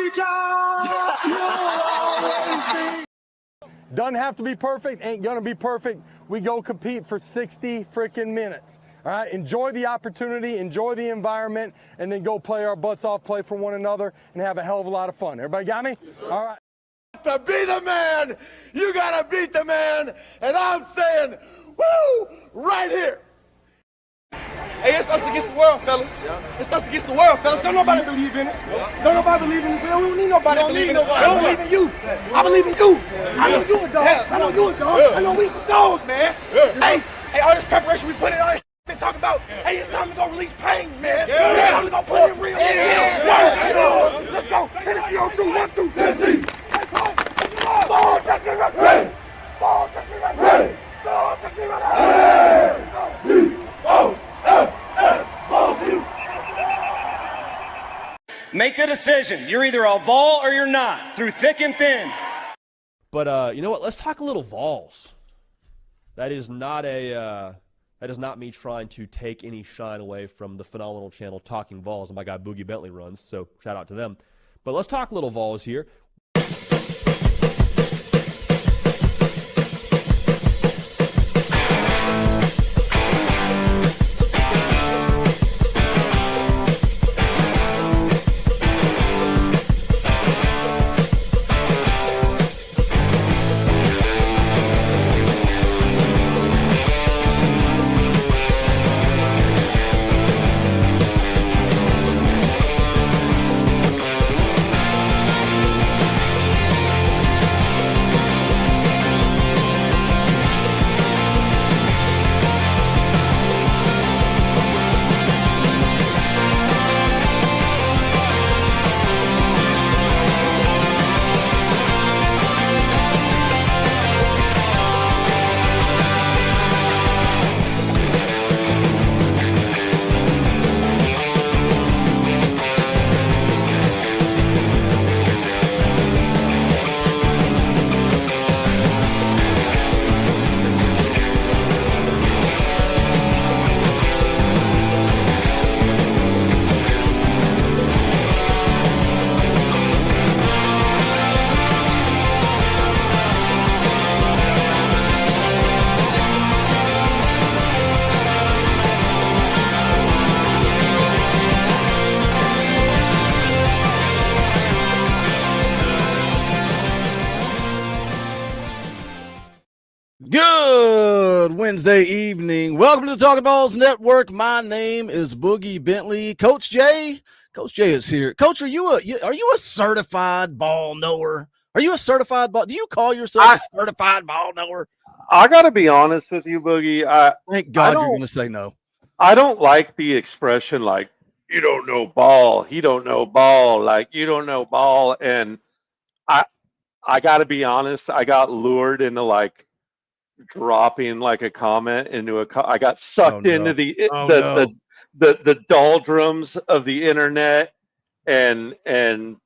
top, you'll always be. Doesn't have to be perfect, ain't gonna be perfect. We go compete for 60 freaking minutes. All right, enjoy the opportunity, enjoy the environment, and then go play our butts off, play for one another, and have a hell of a lot of fun. Everybody got me? Yes, all right. To be the man, you gotta beat the man, and I'm saying, woo, right here. Hey, it's us against the world, fellas. Yeah. It's us against the world, fellas. Don't nobody believe in us. Yeah. Don't nobody believe in us. We don't need nobody to believe in us. I believe in you. I believe in you. I know you a dog. I know you a dog. I know we some dogs, man. Hey, all this preparation we put in, all this been talking about. Hey, it's time to go release pain, man. It's time to go put in real. Let's go. Tennessee on 2, 1, 2, Tennessee. Ball, Tennessee, ready. Ball, Tennessee, ready. Ball, Tennessee, ready. Make the decision. You're either a Vol or you're not, through thick and thin. But you know what? Let's talk a little Vols. That is not me trying to take any shine away from the phenomenal channel Talking Vols that my guy Boogie Bentley runs. So shout out to them. But let's talk a little Vols here. Good Wednesday evening. Welcome to the Talkin VAWLS Network. My name is Boogie Bentley. Coach Jay is here. Coach, are you a certified ball knower? Are you a certified ball? Do you call yourself a certified ball knower? I got to be honest with you, Boogie. Thank God you're going to say no. I don't like the expression like, you don't know ball. He don't know ball. Like, you don't know ball. And I got to be honest. I got lured into like dropping like a comment into I got sucked into the doldrums of the internet, and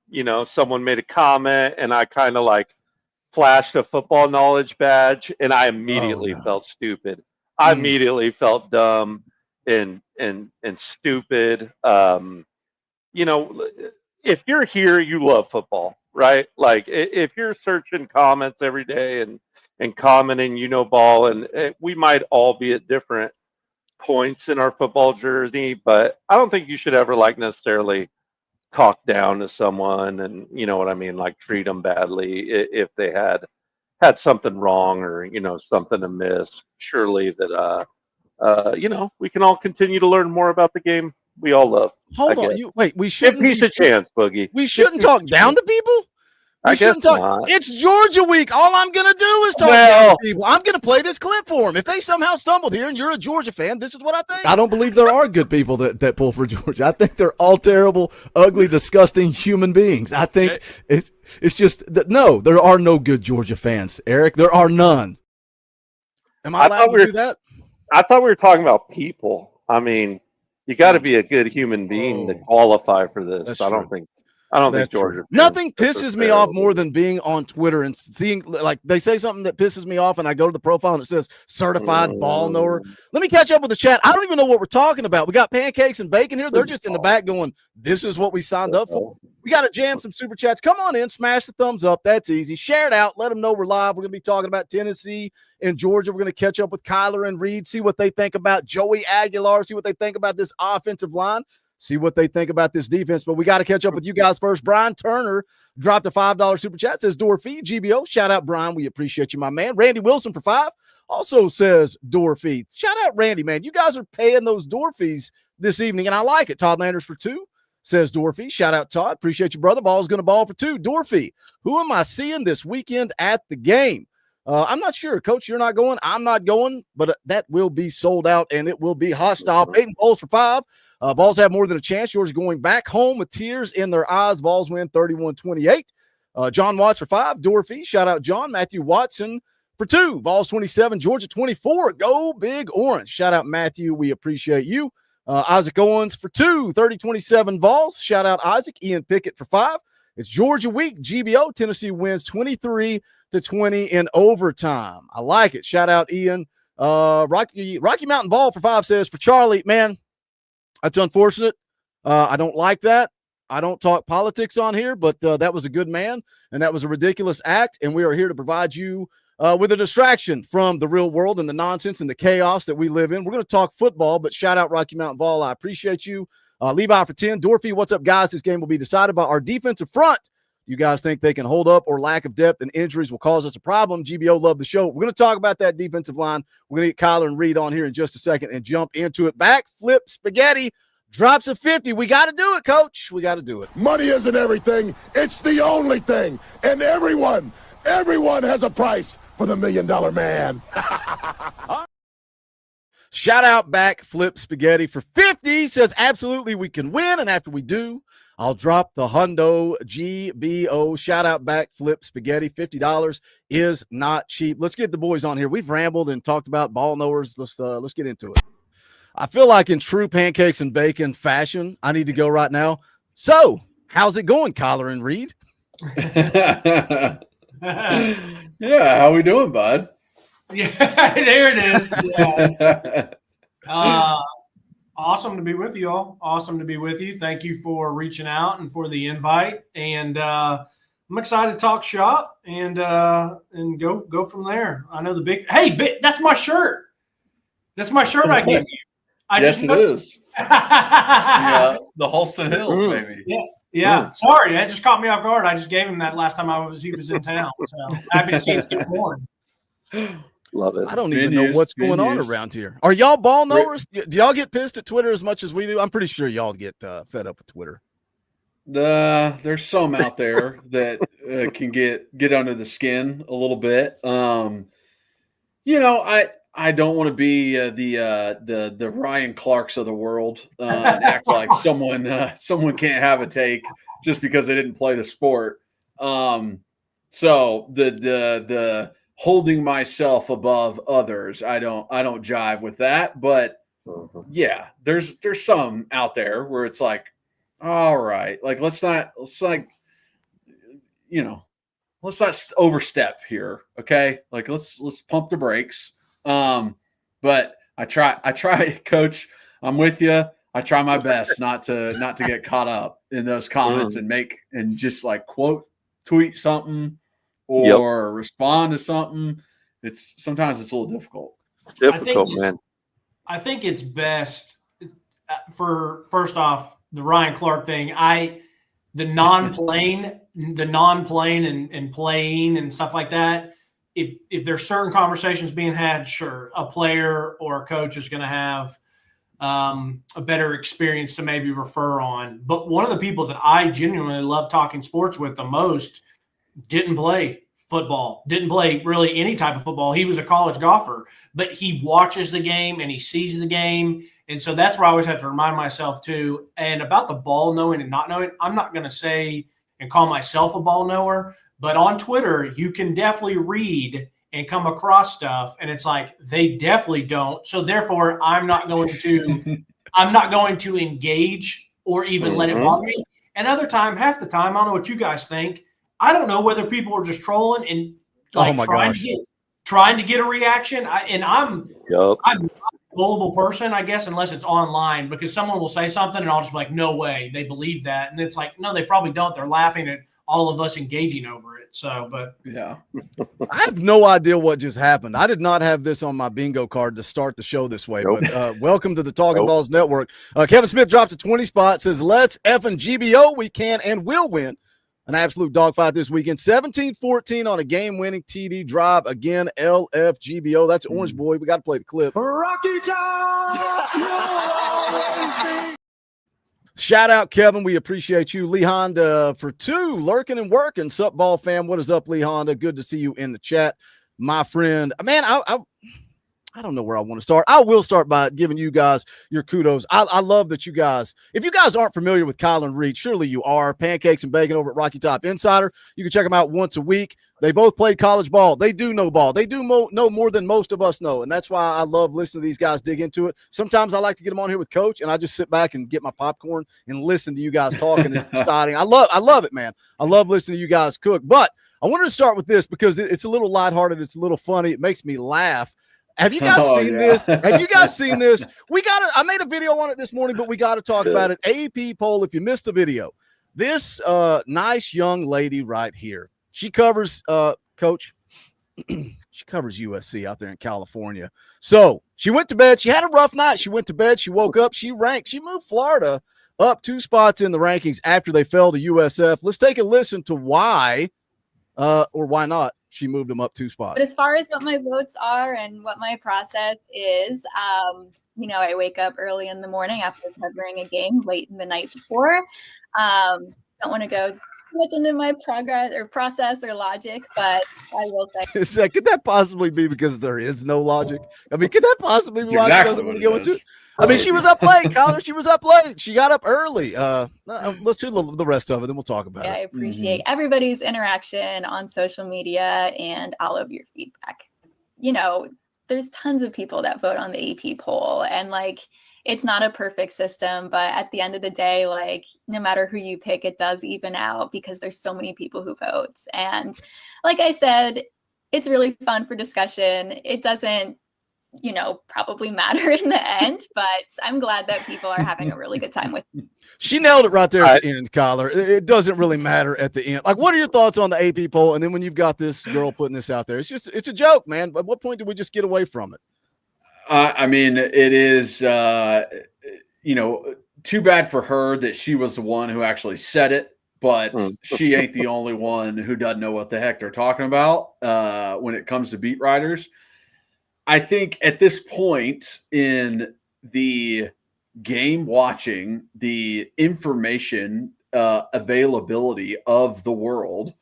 you know, someone made a comment and I kind of like flashed a football knowledge badge and I immediately felt stupid. I immediately felt dumb and stupid. You know, if you're here, you love football, right? Like if you're searching comments every day and commenting, you know, ball, and we might all be at different points in our football journey, but I don't think you should ever like necessarily talk down to someone and, you know what I mean, like treat them badly if they had something wrong or, you know, something amiss. Surely that you know, we can all continue to learn more about the game we all love. Hold on, we shouldn't give peace a chance, Boogie. We shouldn't talk down to people. I guess not. It's Georgia week. All I'm going to do is talk to people. I'm going to play this clip for them. If they somehow stumbled here and you're a Georgia fan, this is what I think. I don't believe there are good people that pull for Georgia. I think they're all terrible, ugly, disgusting human beings. I think it's just that, no, there are no good Georgia fans, Eric. There are none. Am I allowed to do that? I thought we were talking about people. I mean, you got to be a good human being to qualify for this. That's I true. I don't think Georgia. Nothing pisses me off more than being on Twitter and seeing, like, they say something that pisses me off, and I go to the profile and it says certified ball knower. Let me catch up with the chat. I don't even know what we're talking about. We got Pancakes and Bacon here. They're just in the back going, this is what we signed up for. We got to jam some super chats. Come on in, smash the thumbs up. That's easy. Share it out. Let them know we're live. We're going to be talking about Tennessee and Georgia. We're going to catch up with Kyler and Reed, see what they think about Joey Aguilar, see what they think about this offensive line, see what they think about this defense. But we got to catch up with you guys first. Brian Turner dropped a $5 super chat, says door fee, GBO. Shout out, Brian. We appreciate you, my man. Randy Wilson for $5 also says door fee. Shout out, Randy, man. You guys are paying those door fees this evening, and I like it. Todd Landers for $2. Says Dorothy. Shout out, Todd. Appreciate you, brother. Ball's going to ball for $2. Dorothy, who am I seeing this weekend at the game? I'm not sure. Coach, you're not going. I'm not going, but that will be sold out, and it will be hostile. Peyton Vols for $5. Vols have more than a chance. Georgia going back home with tears in their eyes. Vols win 31-28. John Watts for $5. Dorothy. Shout out, John. Matthew Watson for $2. Vols 27. Georgia 24. Go Big Orange. Shout out, Matthew. We appreciate you. Isaac Owens for $2, 30-27 Vols. Shout out Isaac. Ian Pickett for $5. It's Georgia week. GBO. Tennessee wins 23-20 in overtime. I like it. Shout out Ian. Rocky Mountain Ball for $5 says for Charlie, man, that's unfortunate. I don't like that. I don't talk politics on here, but that was a good man, and that was a ridiculous act, and we are here to provide you with a distraction from the real world and the nonsense and the chaos that we live in. We're going to talk football, but shout out Rocky Mountain Ball. I appreciate you. Levi for 10. Dorothy, what's up, guys? This game will be decided by our defensive front. You guys think they can hold up, or lack of depth and injuries will cause us a problem? GBO, love the show. We're going to talk about that defensive line. We're going to get Kyler and Reed on here in just a second and jump into it. Backflip spaghetti drops a 50. We got to do it, Coach. We got to do it. Money isn't everything. It's the only thing. And everyone has a price for the $1 million man. Shout out Backflip Spaghetti for 50. Says absolutely we can win, and after we do, I'll drop the hundo GBO. Shout out Backflip Spaghetti. $50 is not cheap. Let's get the boys on here. We've rambled and talked about ball knowers. Let's get into it. I feel like in true pancakes and bacon fashion, I need to go right now. So, how's it going, Kyler and Reed? Yeah, how we doing, bud? Yeah, there it is. Yeah. Awesome to be with you all. Awesome to be with you. Thank you for reaching out and for the invite. And I'm excited to talk shop and go from there. I know the big. Hey, that's my shirt. That's my shirt I gave you. Yes, it is. Yeah, the Holston Hills, baby. Yeah. Sorry, that just caught me off guard. I just gave him that last time he was in town. So happy to see it this morning. Love it. I don't even know what's going on around here. Are y'all ball knowers? Do y'all get pissed at Twitter as much as we do? I'm pretty sure y'all get fed up with Twitter. There's some out there that can get under the skin a little bit. I don't want to be the Ryan Clarks of the world and act like someone can't have a take just because they didn't play the sport. So the holding myself above others, I don't jive with that. But yeah, there's some out there where it's like, all right, like let's not overstep here, okay? Like let's pump the brakes. But I try, Coach. I'm with you. I try my best not to get caught up in those comments and just like tweet something or respond to something. Sometimes it's a little difficult. Man. I think it's best for, first off, the Ryan Clark thing. The non-playing and playing and stuff like that. If there's certain conversations being had, sure, a player or a coach is going to have a better experience to maybe refer on. But one of the people that I genuinely love talking sports with the most didn't play football, didn't play really any type of football. He was a college golfer, but he watches the game and he sees the game. And so that's where I always have to remind myself too. And about the ball knowing and not knowing, I'm not going to say and call myself a ball knower, but on Twitter, you can definitely read and come across stuff. And it's like, they definitely don't. So therefore I'm not going to engage or even let it bother me. And other time, half the time, I don't know what you guys think. I don't know whether people are just trolling and trying to get a reaction. I'm gullible person, I guess, unless it's online, because someone will say something and I'll just be like, no way, they believe that. And it's like, no, they probably don't. They're laughing at all of us engaging over it. So, but yeah. I have no idea what just happened. I did not have this on my bingo card to start the show this way, but welcome to the Talkin VAWLS Network. Kevin Smith drops a 20 spot, says, let's effing GBO. We can and will win an absolute dogfight this weekend. 17-14 on a game-winning TD drive. Again, LFGBO. That's Orange Boy. We got to play the clip. Rocky Top! Shout out, Kevin. We appreciate you. Lee Honda for 2, lurking and working. Sup, ball fam? What is up, Lee Honda? Good to see you in the chat, my friend. Man, I don't know where I want to start. I will start by giving you guys your kudos. I love that you guys, if you guys aren't familiar with Kylan Reed, surely you are. Pancakes and Bacon over at Rocky Top Insider. You can check them out once a week. They both played college ball. They do know ball. They do know more than most of us know, and that's why I love listening to these guys dig into it. Sometimes I like to get them on here with Coach, and I just sit back and get my popcorn and listen to you guys talking. It's exciting. I love it, man. I love listening to you guys cook. But I wanted to start with this because it's a little lighthearted. It's a little funny. It makes me laugh. Have you guys seen this? Have you guys seen this? I made a video on it this morning, but we got to talk about it. AP poll, if you missed the video. This nice young lady right here. She covers, Coach, she covers USC out there in California. So she went to bed. She had a rough night. She went to bed. She woke up. She ranked. She moved Florida up 2 spots in the rankings after they fell to USF. Let's take a listen to why or why not she moved them up 2 spots. But as far as what my votes are and what my process is, I wake up early in the morning after covering a game late in the night before. Don't want to go too much into my process or logic, but I will say. Could that possibly be because there is no logic? I mean, could that possibly be why she doesn't want to go into it? I mean, she was up late, Colin. She was up late. She got up early. Let's hear the rest of it, then we'll talk about it. I appreciate everybody's interaction on social media and all of your feedback. There's tons of people that vote on the AP poll, and it's not a perfect system, but at the end of the day, no matter who you pick, it does even out because there's so many people who vote. And like I said, it's really fun for discussion. It doesn't, probably matter in the end, but I'm glad that people are having a really good time with it. She nailed it right there at the end, Kyler. It doesn't really matter at the end. What are your thoughts on the AP poll? And then when you've got this girl putting this out there, it's a joke, man. At what point did we just get away from it? I mean, it is, too bad for her that she was the one who actually said it, but she ain't the only one who doesn't know what the heck they're talking about when it comes to beat writers. I think at this point in the game watching, the information availability of the world,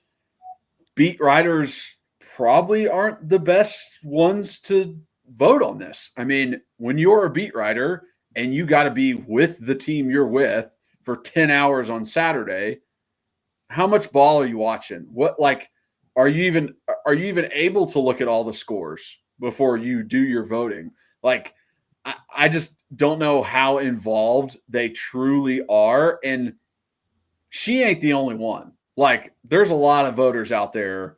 beat writers probably aren't the best ones to vote on this. I mean, when you're a beat writer and you got to be with the team you're with for 10 hours on Saturday, how much ball are you watching? Are you even able to look at all the scores before you do your voting? I just don't know how involved they truly are. And she ain't the only one. There's a lot of voters out there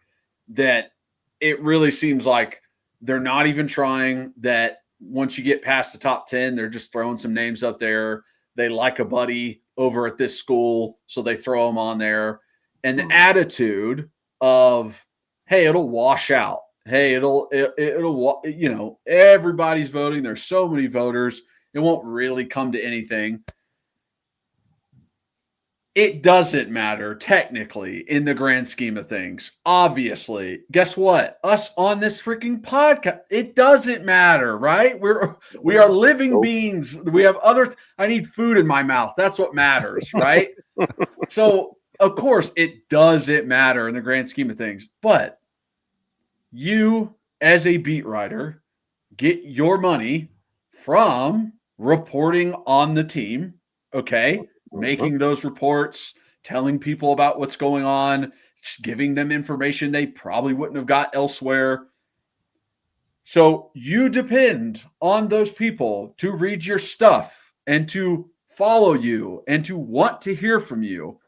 that it really seems like they're not even trying, that once you get past the top 10, they're just throwing some names up there. They like a buddy over at this school, so they throw them on there. And the attitude of, hey, it'll wash out. Hey, it'll everybody's voting. There's so many voters. It won't really come to anything. It doesn't matter technically in the grand scheme of things. Obviously, guess what? Us on this freaking podcast, it doesn't matter, right? We are living beings. We have I need food in my mouth. That's what matters, right? So, of course, it doesn't matter in the grand scheme of things. But you, as a beat writer, get your money from reporting on the team, okay? Making those reports, telling people about what's going on, giving them information they probably wouldn't have got elsewhere. So you depend on those people to read your stuff and to follow you and to want to hear from you.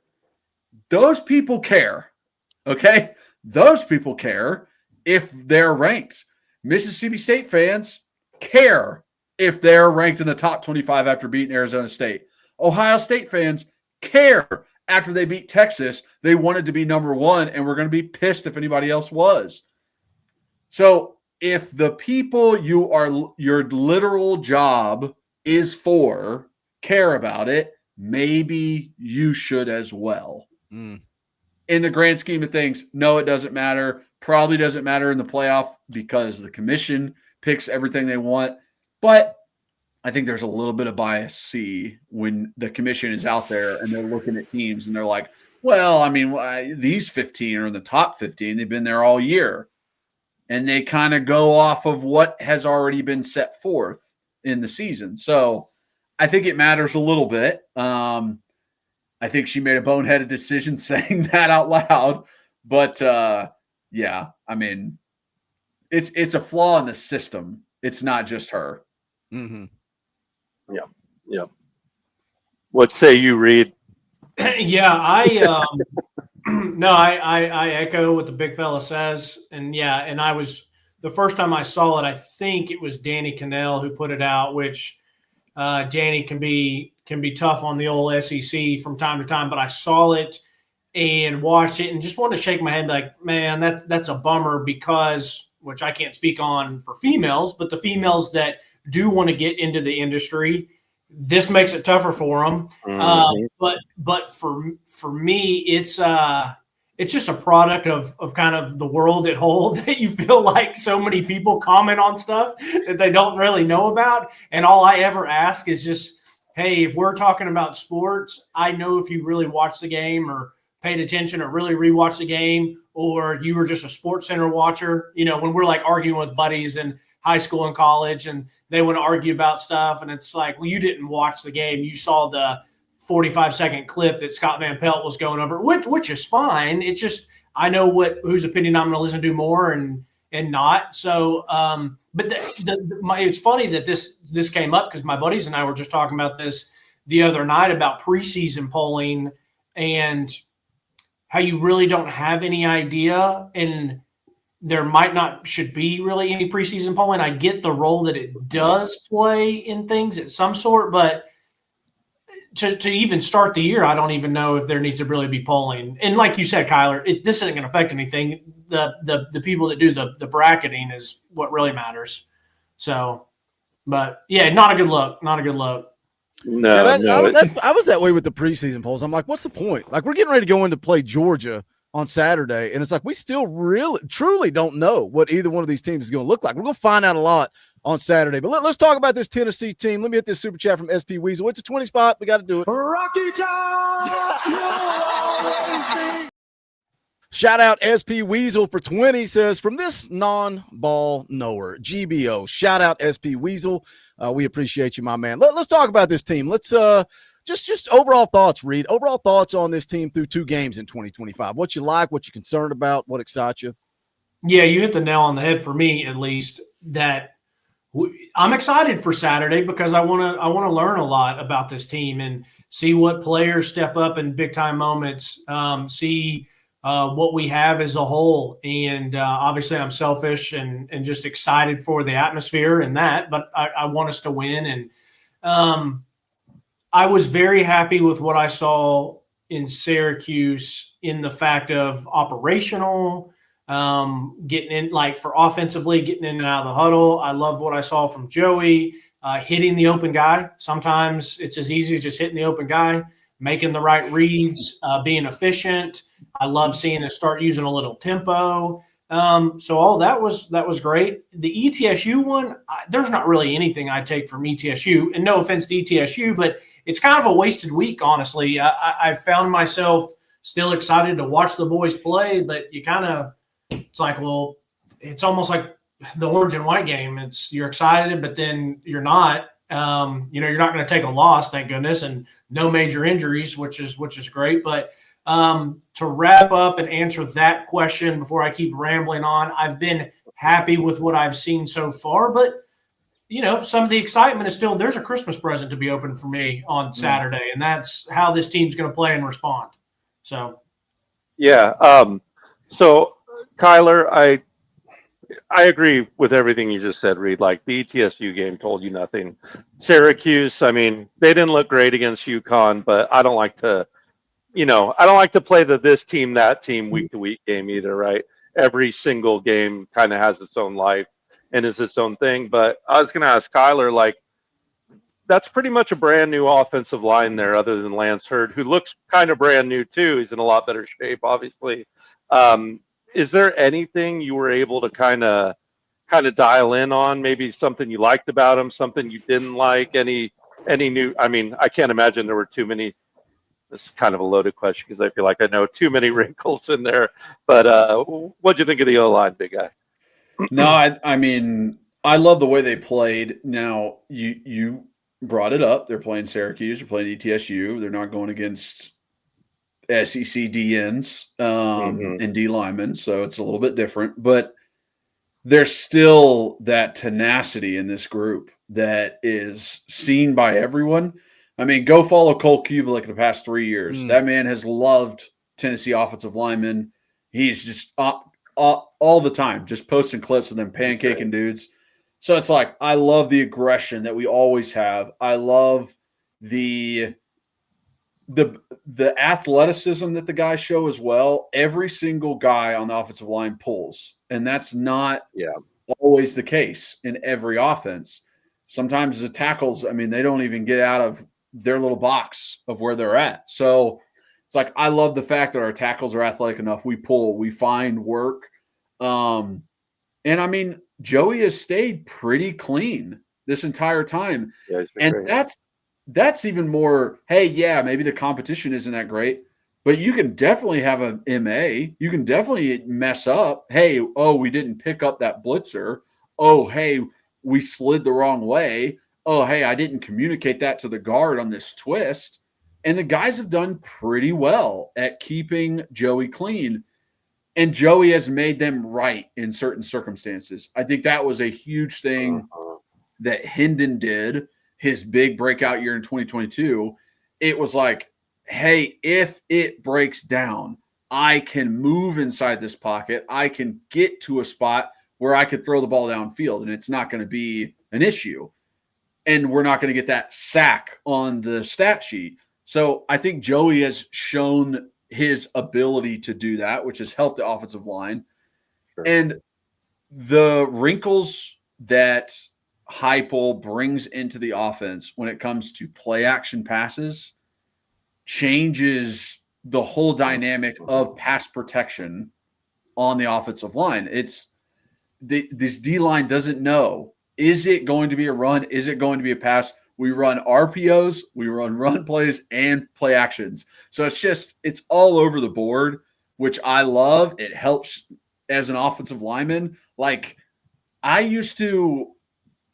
Those people care, okay? Those people care if they're ranked. Mississippi State fans care if they're ranked in the top 25 after beating Arizona State. Ohio State fans care after they beat Texas. They wanted to be number one, and we're going to be pissed if anybody else was. So if the people your literal job is for care about it, maybe you should as well. In the grand scheme of things, no, it doesn't matter. Probably doesn't matter in the playoff because the commission picks everything they want. But I think there's a little bit of bias C when the commission is out there and they're looking at teams and they're like, well, I mean, these 15 are in the top 15. They've been there all year. And they kind of go off of what has already been set forth in the season. So I think it matters a little bit. I think she made a boneheaded decision saying that out loud. But, yeah, I mean, it's a flaw in the system. It's not just her. Yeah. What say you, Reed? Yeah, I echo what the big fella says, and I was the first time I saw it. I think it was Danny Cannell who put it out, which Danny can be tough on the old SEC from time to time, but I saw it and watched it and just wanted to shake my head like, man, that's a bummer because, which I can't speak on for females, but the females that do want to get into the industry, this makes it tougher for them. But for me, it's just a product of kind of the world at whole that you feel like so many people comment on stuff that they don't really know about. And all I ever ask is just, hey, if we're talking about sports, I know if you really watch the game or paid attention or really rewatch the game, or you were just a Sports Center watcher, when we're like arguing with buddies in high school and college and they want to argue about stuff. And it's like, well, you didn't watch the game. You saw the 45-second clip that Scott Van Pelt was going over, which is fine. It's just, I know whose opinion I'm going to listen to more and not. So, but it's funny that this came up because my buddies and I were just talking about this the other night about preseason polling and how you really don't have any idea, and there should be really any preseason polling. I get the role that it does play in things at some sort, but to even start the year, I don't even know if there needs to really be polling. And like you said, Kyler, this isn't going to affect anything. The people that do the bracketing is what really matters. So, but yeah, not a good look. Not a good look. No, I was that way with the preseason polls. I'm like, what's the point? Like, we're getting ready to go in to play Georgia on Saturday, and it's like we still truly don't know what either one of these teams is going to look like. We're going to find out a lot on Saturday. But let's talk about this Tennessee team. Let me hit this super chat from SP Weasel. It's a 20 spot. We got to do it. Rocky Top! Shout out SP Weasel for 20. Says, from this non-ball knower, GBO. Shout out SP Weasel. We appreciate you, my man. Let's talk about this team. Let's just overall thoughts, Reed. Overall thoughts on this team through 2 games in 2025. What you like, what you're concerned about, what excites you? Yeah, you hit the nail on the head for me, at least, that I'm excited for Saturday because I want to learn a lot about this team and see what players step up in big time moments, see what we have as a whole. And obviously I'm selfish and just excited for the atmosphere and that, but I want us to win. And I was very happy with what I saw in Syracuse in the fact of operational, getting in, like for offensively, getting in and out of the huddle. I love what I saw from Joey, hitting the open guy. Sometimes it's as easy as just hitting the open guy, making the right reads, being efficient. I love seeing it start using a little tempo. So all that was great. The ETSU one, there's not really anything I take from ETSU, and no offense to ETSU, but it's kind of a wasted week, honestly. I found myself still excited to watch the boys play, but it's like, well, it's almost like the orange and white game. You're excited, but then you're not. You're not going to take a loss, thank goodness, and no major injuries, which is great. But to wrap up and answer that question before I keep rambling on, I've been happy with what I've seen so far, but some of the excitement is still, there's a Christmas present to be opened for me on Saturday, and that's how this team's going to play and respond. So, yeah. So Kyler, I agree with everything you just said, Reed. Like the ETSU game told you nothing. Syracuse, I mean, they didn't look great against UConn, but I don't like to, I don't like to play the this team, that team week to week game either, right? Every single game kind of has its own life and is its own thing. But I was going to ask Kyler, like, that's pretty much a brand new offensive line there, other than Lance Hurd, who looks kind of brand new too. He's in a lot better shape, obviously. Is there anything you were able to kind of dial in on? Maybe something you liked about him, something you didn't like, any new? I mean, I can't imagine there were too many. This is kind of a loaded question because I feel like I know too many wrinkles in there. But what'd you think of the O line, big guy? No, I mean, I love the way they played. Now, you brought it up. They're playing Syracuse. They're playing ETSU. They're not going against SEC DNs and D linemen, so it's a little bit different. But there's still that tenacity in this group that is seen by everyone. I mean, go follow Cole Kubalik the past 3 years. That man has loved Tennessee offensive linemen. He's just all the time, just posting clips of them pancaking dudes. So it's like, I love the aggression that we always have. I love the athleticism that the guys show as well. Every single guy on the offensive line pulls, and that's not always the case in every offense. Sometimes the tackles, I mean, they don't even get out of their little box of where they're at. So it's like, I love the fact that our tackles are athletic enough. We pull, we find work. And I mean, Joey has stayed pretty clean this entire time. Yeah, and great. That's even more, hey, yeah, maybe the competition isn't that great, but you can definitely have a MA. You can definitely mess up. Hey, we didn't pick up that blitzer. Oh, hey, we slid the wrong way. Oh, hey, I didn't communicate that to the guard on this twist. And the guys have done pretty well at keeping Joey clean. And Joey has made them right in certain circumstances. I think that was a huge thing that Hendon did his big breakout year in 2022. It was like, hey, if it breaks down, I can move inside this pocket. I can get to a spot where I could throw the ball downfield, and it's not going to be an issue. And we're not going to get that sack on the stat sheet. So I think Joey has shown his ability to do that, which has helped the offensive line. Sure. And the wrinkles that Heupel brings into the offense when it comes to play action passes changes the whole dynamic of pass protection on the offensive line. It's this D-line doesn't know, is it going to be a run? Is it going to be a pass? We run RPOs, we run plays, and play actions. So it's all over the board, which I love. It helps as an offensive lineman. Like, I used to,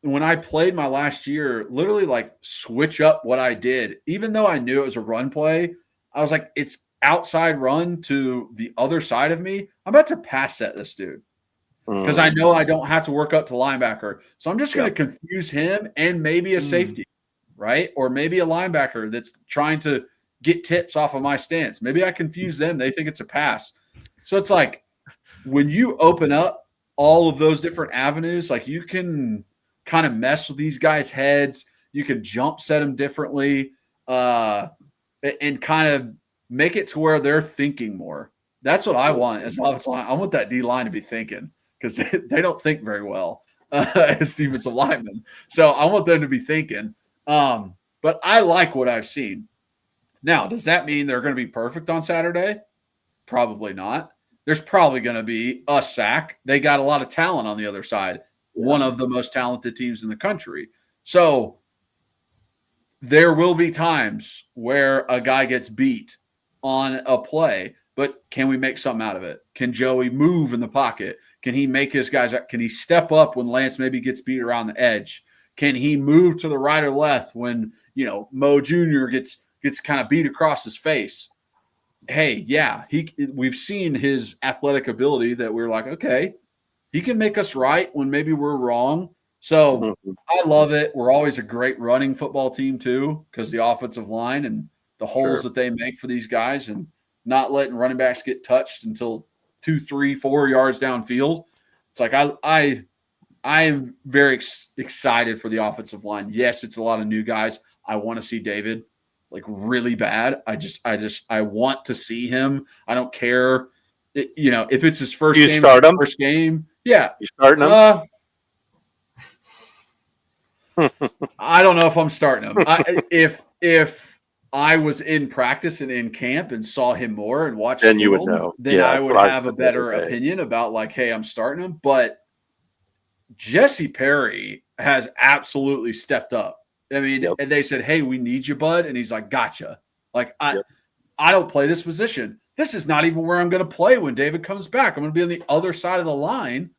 when I played my last year, literally like switch up what I did. Even though I knew it was a run play, I was like, it's outside run to the other side of me. I'm about to pass set this dude because I know I don't have to work up to linebacker. So I'm just going to confuse him and maybe a safety, right? Or maybe a linebacker that's trying to get tips off of my stance. Maybe I confuse them. They think it's a pass. So it's like, when you open up all of those different avenues, like, you can kind of mess with these guys' heads. You can jump set them differently and kind of make it to where they're thinking more. That's what I want as an offensive line. I want that D-line to be thinking, because they don't think very well as defensive linemen. So I want them to be thinking. But I like what I've seen. Now, does that mean they're going to be perfect on Saturday? Probably not. There's probably going to be a sack. They got a lot of talent on the other side. One of the most talented teams in the country. So there will be times where a guy gets beat on a play, but can we make something out of it? Can Joey move in the pocket? Can he make his guys – can he step up when Lance maybe gets beat around the edge? Can he move to the right or left when, Mo Jr. gets kind of beat across his face? Hey, yeah, we've seen his athletic ability that we're like, okay, he can make us right when maybe we're wrong. So I love it. We're always a great running football team too, because the offensive line and the holes that they make for these guys, and not letting running backs get touched until 2, 3, 4 yards downfield. It's like I am very excited for the offensive line. Yes, it's a lot of new guys. I want to see David like really bad. I want to see him. I don't care, if it's his first game. Start him? First game, yeah. You starting him? I don't know if I'm starting him. If I was in practice and in camp and saw him more and watched then film, you would know. Then I would have a better opinion about like, hey, I'm starting him. But Jesse Perry has absolutely stepped up. I mean, and they said, hey, we need you, bud. And he's like, gotcha. Like, I don't play this position. This is not even where I'm going to play when David comes back. I'm going to be on the other side of the line,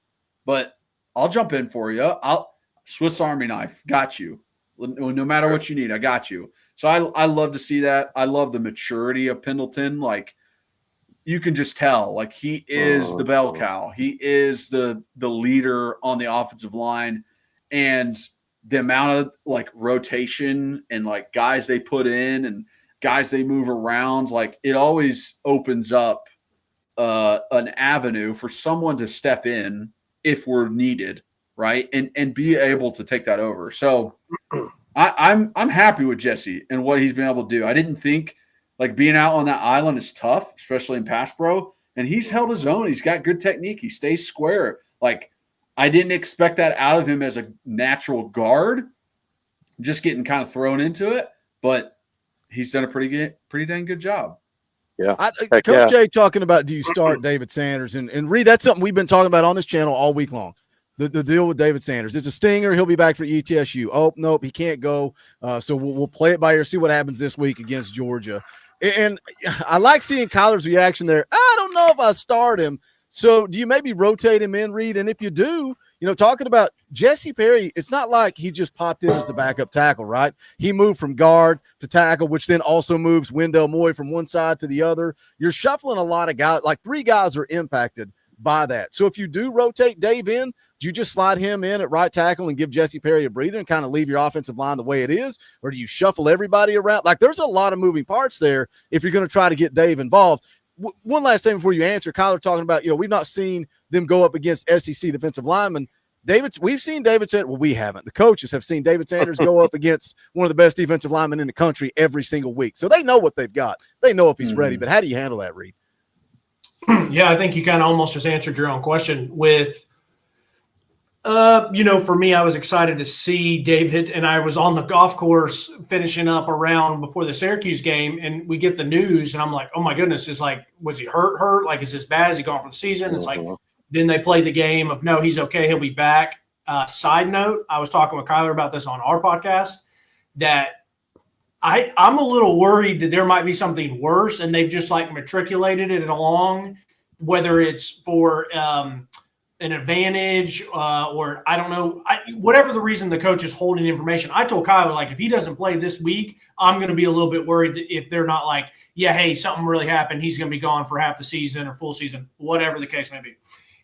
but I'll jump in for you. I'll Swiss Army knife. Got you. No matter what you need, I got you. So I love to see that. I love the maturity of Pendleton. Like, you can just tell, like, he is the bell cow. He is the leader on the offensive line. And the amount of like rotation and like guys they put in and guys they move around, like it always opens up an avenue for someone to step in if we're needed, right? And be able to take that over. So I'm happy with Jesse and what he's been able to do. I didn't think like being out on that island is tough, especially in pass pro. And he's held his own. He's got good technique. He stays square. Like, I didn't expect that out of him as a natural guard, just getting kind of thrown into it, but he's done a pretty dang good job. Yeah. Coach Jay talking about, do you start David Sanders? And Reed, that's something we've been talking about on this channel all week long. The deal with David Sanders. It's a stinger. He'll be back for ETSU. Oh, nope, he can't go. So we'll play it by ear, see what happens this week against Georgia. And I like seeing Kyler's reaction there. I don't know if I start him. So do you maybe rotate him in, Reed? And if you do, talking about Jesse Perry, it's not like he just popped in as the backup tackle, right? He moved from guard to tackle, which then also moves Wendell Moy from one side to the other. You're shuffling a lot of guys. Like 3 guys are impacted by that. So if you do rotate Dave in, do you just slide him in at right tackle and give Jesse Perry a breather and kind of leave your offensive line the way it is? Or do you shuffle everybody around? Like, there's a lot of moving parts there if you're going to try to get Dave involved. One last thing before you answer, Kyler talking about, we've not seen them go up against SEC defensive linemen. We've seen David Sanders. Well, we haven't. The coaches have seen David Sanders go up against one of the best defensive linemen in the country every single week. So they know what they've got. They know if he's ready. But how do you handle that, Reed? Yeah, I think you kind of almost just answered your own question with, for me, I was excited to see David, and I was on the golf course finishing up a round before the Syracuse game, and we get the news, and I'm like, oh my goodness, it's like, was he hurt? Like, is this bad? Is he gone for the season? It's like, then they play the game of, no, he's okay, he'll be back. Side note, I was talking with Kyler about this on our podcast, that I'm a little worried that there might be something worse, and they've just like matriculated it along, whether it's for an advantage or I don't know, whatever the reason the coach is holding information. I told Kyler, like, if he doesn't play this week, I'm going to be a little bit worried that if they're not like, yeah, hey, something really happened, he's going to be gone for half the season or full season, whatever the case may be.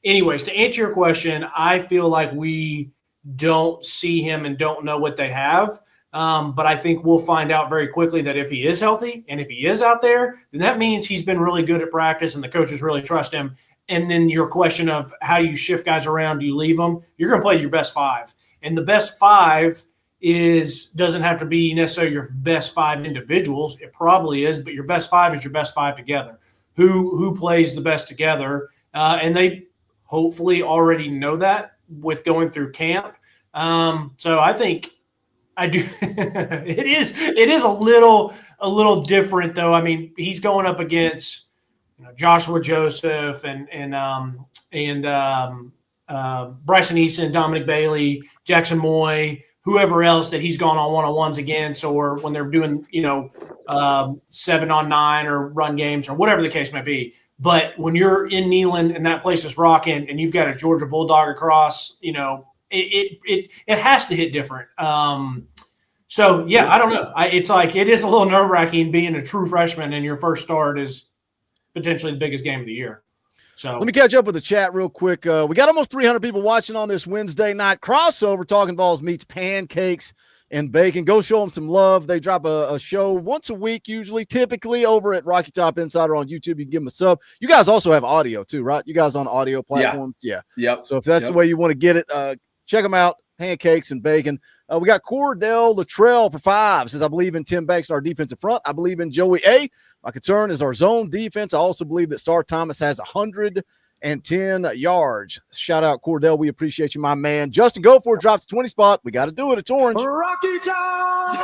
Anyways, to answer your question, I feel like we don't see him and don't know what they have. But I think we'll find out very quickly that if he is healthy and if he is out there, then that means he's been really good at practice and the coaches really trust him. And then your question of how you shift guys around, do you leave them? You're going to play your best 5. And the best 5 doesn't have to be necessarily your best 5 individuals. It probably is, but your best 5 is your best 5 together. Who plays the best together? And they hopefully already know that with going through camp. So I think I do. It is a little different though. I mean, he's going up against Joshua Joseph and Bryson Easton, Dominic Bailey, Jackson Moy, whoever else that he's gone on one-on-ones against, or when they're doing 7-on-9 or run games or whatever the case may be. But when you're in Neyland and that place is rocking, and you've got a Georgia Bulldog across, it has to hit different. So yeah, I don't know. It's like, it is a little nerve-wracking being a true freshman and your first start is potentially the biggest game of the year. So let me catch up with the chat real quick. We got almost 300 people watching on this Wednesday night crossover. Talkin VAWLS meets Pancakes and Bacon. Go show them some love. They drop a show once a week, usually, typically over at Rocky Top Insider on YouTube. You can give them a sub. You guys also have audio too, right? You guys on audio platforms? Yeah. Yep. So if that's the way you want to get it, check them out. Pancakes and Bacon. We got Cordell Luttrell for 5. Says, I believe in Tim Banks, our defensive front. I believe in Joey A. My concern is our zone defense. I also believe that Star Thomas has 110 yards. Shout out Cordell. We appreciate you, my man. Justin Goforth drops 20 spot. We got to do it. It's orange. Rocky Top.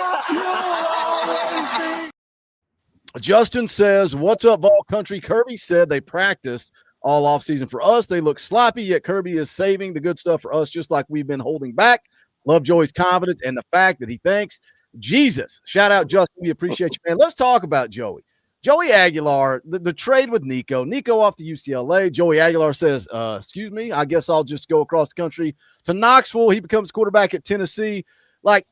Justin says, what's up, Vol Country? Kirby said they practiced all offseason for us. They look sloppy, yet Kirby is saving the good stuff for us, just like we've been holding back. Love Joey's confidence and the fact that he thanks Jesus. Shout out, Justin. We appreciate you, man. Let's talk about Joey. Joey Aguilar, the trade with Nico. Nico off to UCLA. Joey Aguilar says, excuse me, I guess I'll just go across the country to Knoxville. He becomes quarterback at Tennessee. Like,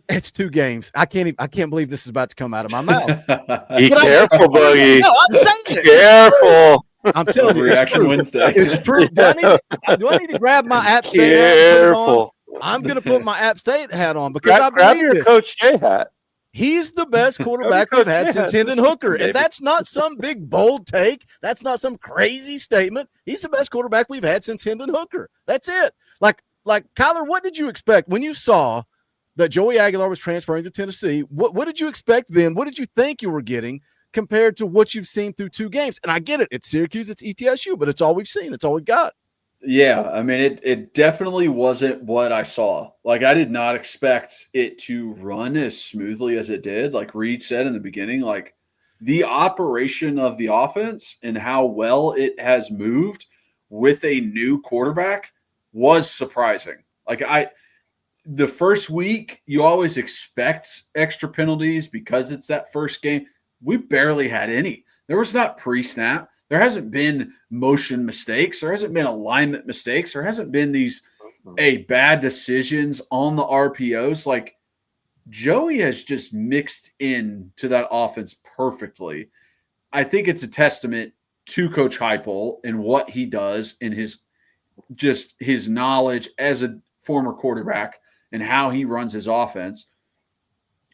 it's 2 games. I can't believe this is about to come out of my mouth. Be careful, Boogie. No, I'm saying it. Careful. I'm telling you, it's true. Wednesday. It's true. Do I need to grab my App State hat and put it on? I'm going to put my App State hat on because I grab believe your this. Coach J hat. He's the best quarterback we've had since Hendon Hooker. And that's not some big, bold take. That's not some crazy statement. He's the best quarterback we've had since Hendon Hooker. That's it. Like Kyler, what did you expect when you saw that Joey Aguilar was transferring to Tennessee? What did you expect then? What did you think you were getting compared to what you've seen through 2 games? And I get it. It's Syracuse, it's ETSU, but it's all we've seen. It's all we've got. Yeah, I mean, it definitely wasn't what I saw. Like, I did not expect it to run as smoothly as it did. Like Reed said in the beginning, like the operation of the offense and how well it has moved with a new quarterback was surprising. Like the first week, you always expect extra penalties because it's that first game. We barely had any. There was not pre-snap. There hasn't been motion mistakes. There hasn't been alignment mistakes. There hasn't been these bad decisions on the RPOs. Like, Joey has just mixed in to that offense perfectly. I think it's a testament to Coach Heupel and what he does and his knowledge as a former quarterback and how he runs his offense.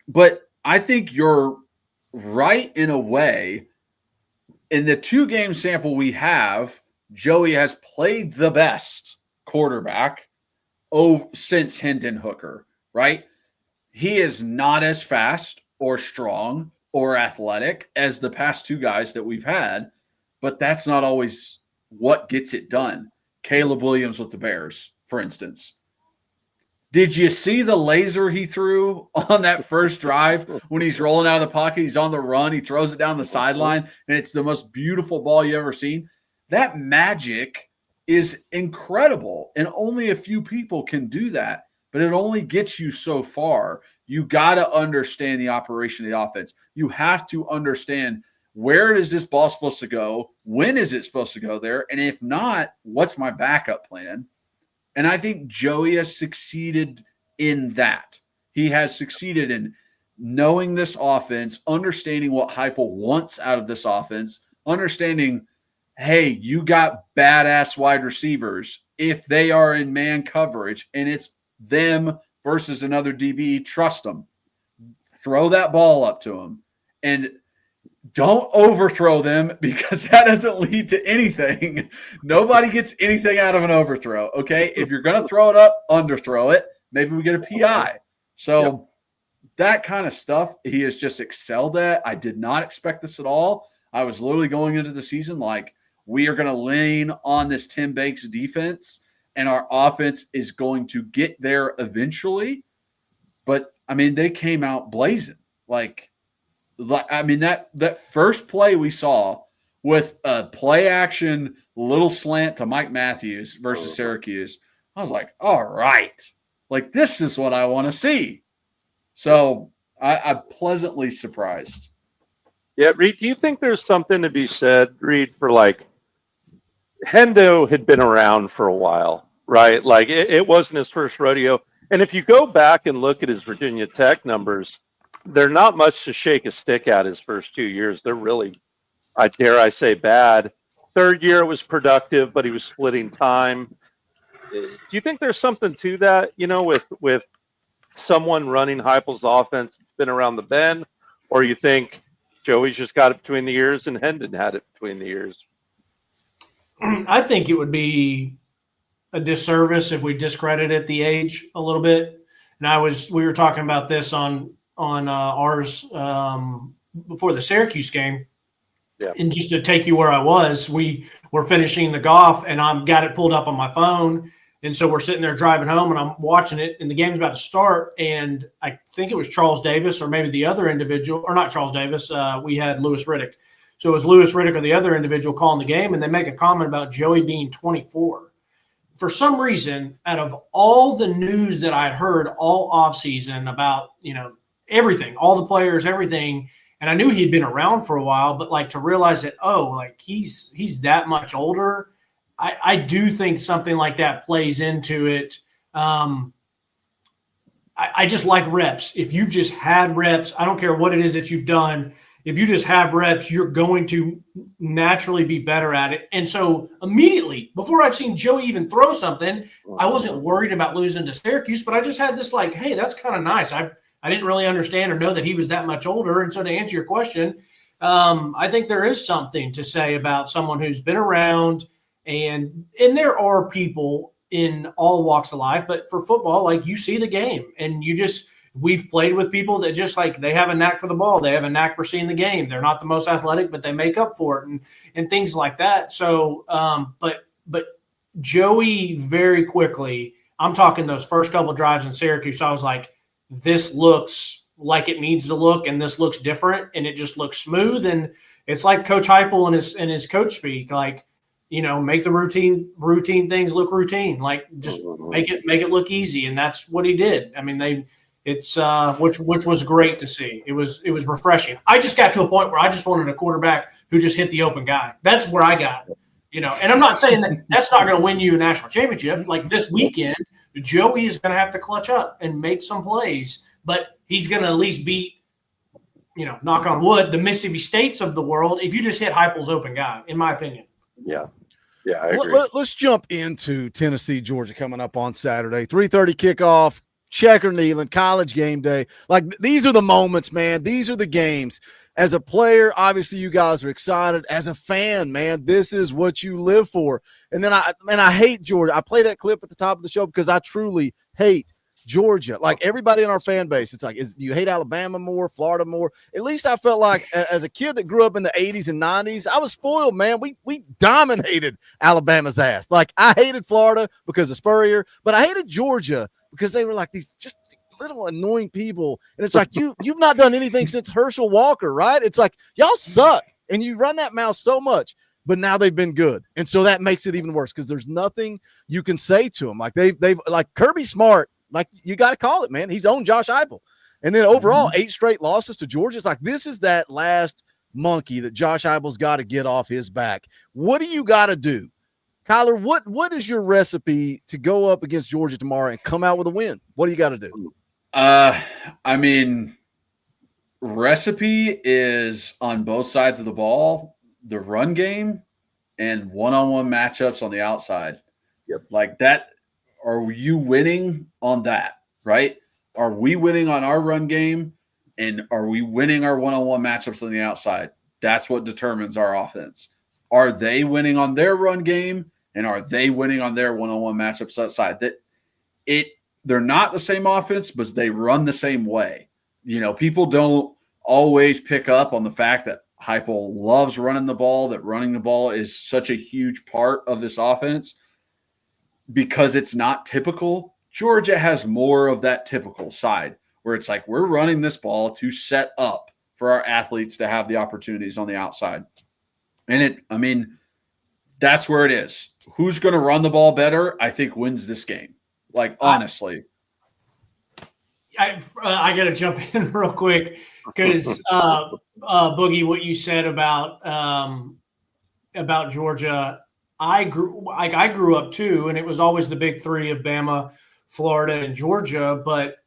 But I think you're right in a way. In the 2-game sample we have, Joey has played the best quarterback since Hendon Hooker, right? He is not as fast or strong or athletic as the past 2 guys that we've had, but that's not always what gets it done. Caleb Williams with the Bears, for instance. Did you see the laser he threw on that first drive when he's rolling out of the pocket? He's on the run. He throws it down the sideline, and it's the most beautiful ball you ever seen. That magic is incredible, and only a few people can do that, but it only gets you so far. You got to understand the operation of the offense. You have to understand, where is this ball supposed to go? When is it supposed to go there? And if not, what's my backup plan? And I think Joey has succeeded in that. He has succeeded in knowing this offense, understanding what Heupel wants out of this offense, understanding, hey, you got badass wide receivers. If they are in man coverage and it's them versus another DB, trust them. Throw that ball up to them. And don't overthrow them, because that doesn't lead to anything. Nobody gets anything out of an overthrow, okay? If you're going to throw it up, underthrow it. Maybe we get a PI. So that kind of stuff he has just excelled at. I did not expect this at all. I was literally going into the season like, we are going to lean on this Tim Banks defense, and our offense is going to get there eventually. But, I mean, they came out blazing. That first play we saw with a play action little slant to Mike Matthews versus Syracuse, I was like, all right, like, this is what I want to see. So I'm pleasantly surprised. Yeah, Reed, do you think there's something to be said, Reed, for like Hendo had been around for a while, right? Like it wasn't his first rodeo. And if you go back and look at his Virginia Tech numbers, they're not much to shake a stick at his first 2 years. They're really, I say, bad. Third year it was productive, but he was splitting time. Do you think there's something to that, with someone running Heupel's offense been around the bend, or you think Joey's just got it between the ears and Hendon had it between the ears? I think it would be a disservice if we discredited the age a little bit. And we were talking about this on ours before the Syracuse game. Yeah. And just to take you where I was, we were finishing the golf, and I've got it pulled up on my phone. And so we're sitting there driving home, and I'm watching it, and the game's about to start. And I think it was Charles Davis or maybe the other individual, or not Charles Davis. We had Lewis Riddick. So it was Lewis Riddick or the other individual calling the game, and they make a comment about Joey being 24. For some reason, out of all the news that I had heard all offseason about, everything, all the players, everything, and I knew he'd been around for a while, but like to realize that, he's that much older, I do think something like that plays into it. I just like reps. If you've just had reps, I don't care what it is that you've done. If you just have reps, you're going to naturally be better at it. And so immediately, before I've seen Joey even throw something, I wasn't worried about losing to Syracuse, but I just had this like, hey, that's kind of nice. I didn't really understand or know that he was that much older. And so to answer your question, I think there is something to say about someone who's been around, and there are people in all walks of life, but for football, like you see the game and we've played with people that just like they have a knack for the ball. They have a knack for seeing the game. They're not the most athletic, but they make up for it and things like that. So, but Joey very quickly, I'm talking those first couple of drives in Syracuse, I was like, this looks like it needs to look, and this looks different, and it just looks smooth. And it's like Coach Heupel and his coach speak, like, make the routine things look routine, like just make it look easy. And that's what he did. I mean, which was great to see. It was refreshing. I just got to a point where I just wanted a quarterback who just hit the open guy. That's where I got, and I'm not saying that's not going to win you a national championship. Like this weekend, Joey is going to have to clutch up and make some plays, but he's going to at least beat, knock on wood, the Mississippi States of the world if you just hit Heupel's open guy, in my opinion. Yeah. Yeah, I agree. Let's jump into Tennessee, Georgia coming up on Saturday. 3:30 kickoff, Checker Neyland, college game day. Like, these are the moments, man. These are the games. As a player, obviously you guys are excited. As a fan, man, this is what you live for. And then I hate Georgia. I play that clip at the top of the show because I truly hate Georgia. Like everybody in our fan base, it's like, do you hate Alabama more, Florida more? At least I felt like as a kid that grew up in the 80s and 90s, I was spoiled, man. We dominated Alabama's ass. Like I hated Florida because of Spurrier, but I hated Georgia because they were like these just little annoying people. And it's like, you've not done anything since Herschel Walker, right? It's like, y'all suck. And you run that mouth so much, but now they've been good. And so that makes it even worse because there's nothing you can say to them. Like they've like Kirby Smart, like you got to call it, man. He's owned Josh Heupel. And then overall, 8 straight losses to Georgia. It's like, this is that last monkey that Josh Heupel's got to get off his back. What do you got to do? Kyler, what is your recipe to go up against Georgia tomorrow and come out with a win? What do you got to do? I mean, recipe is on both sides of the ball, the run game and one-on-one matchups on the outside. Yep. Like that. Are you winning on that, right? Are we winning on our run game, and are we winning our one-on-one matchups on the outside? That's what determines our offense. Are they winning on their run game, and are they winning on their one-on-one matchups outside? They're not the same offense, but they run the same way. People don't always pick up on the fact that Heupel loves running the ball, that running the ball is such a huge part of this offense. Because it's not typical, Georgia has more of that typical side where it's like we're running this ball to set up for our athletes to have the opportunities on the outside. And that's where it is. Who's going to run the ball better, I think, wins this game. Like, honestly. I got to jump in real quick because, Boogie, what you said about Georgia – I grew up too, and it was always the big three of Bama, Florida, and Georgia. But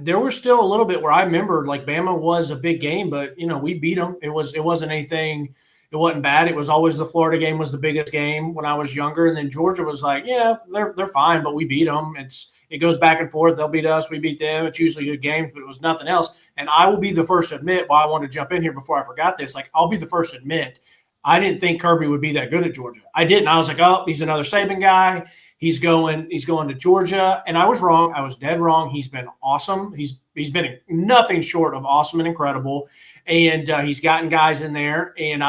there was still a little bit where I remember like Bama was a big game, but we beat them. It wasn't anything. It wasn't bad. It was always the Florida game was the biggest game when I was younger, and then Georgia was like, yeah, they're fine, but we beat them. it goes back and forth. They'll beat us, we beat them. It's usually good games, but it was nothing else. And I will be the first to admit, while I want to jump in here before I forgot this, like I'll be the first to admit, I didn't think Kirby would be that good at Georgia. I didn't. I was like, oh, he's another Saban guy. He's going to Georgia. And I was wrong. I was dead wrong. He's been awesome. He's been nothing short of awesome and incredible. And he's gotten guys in there. And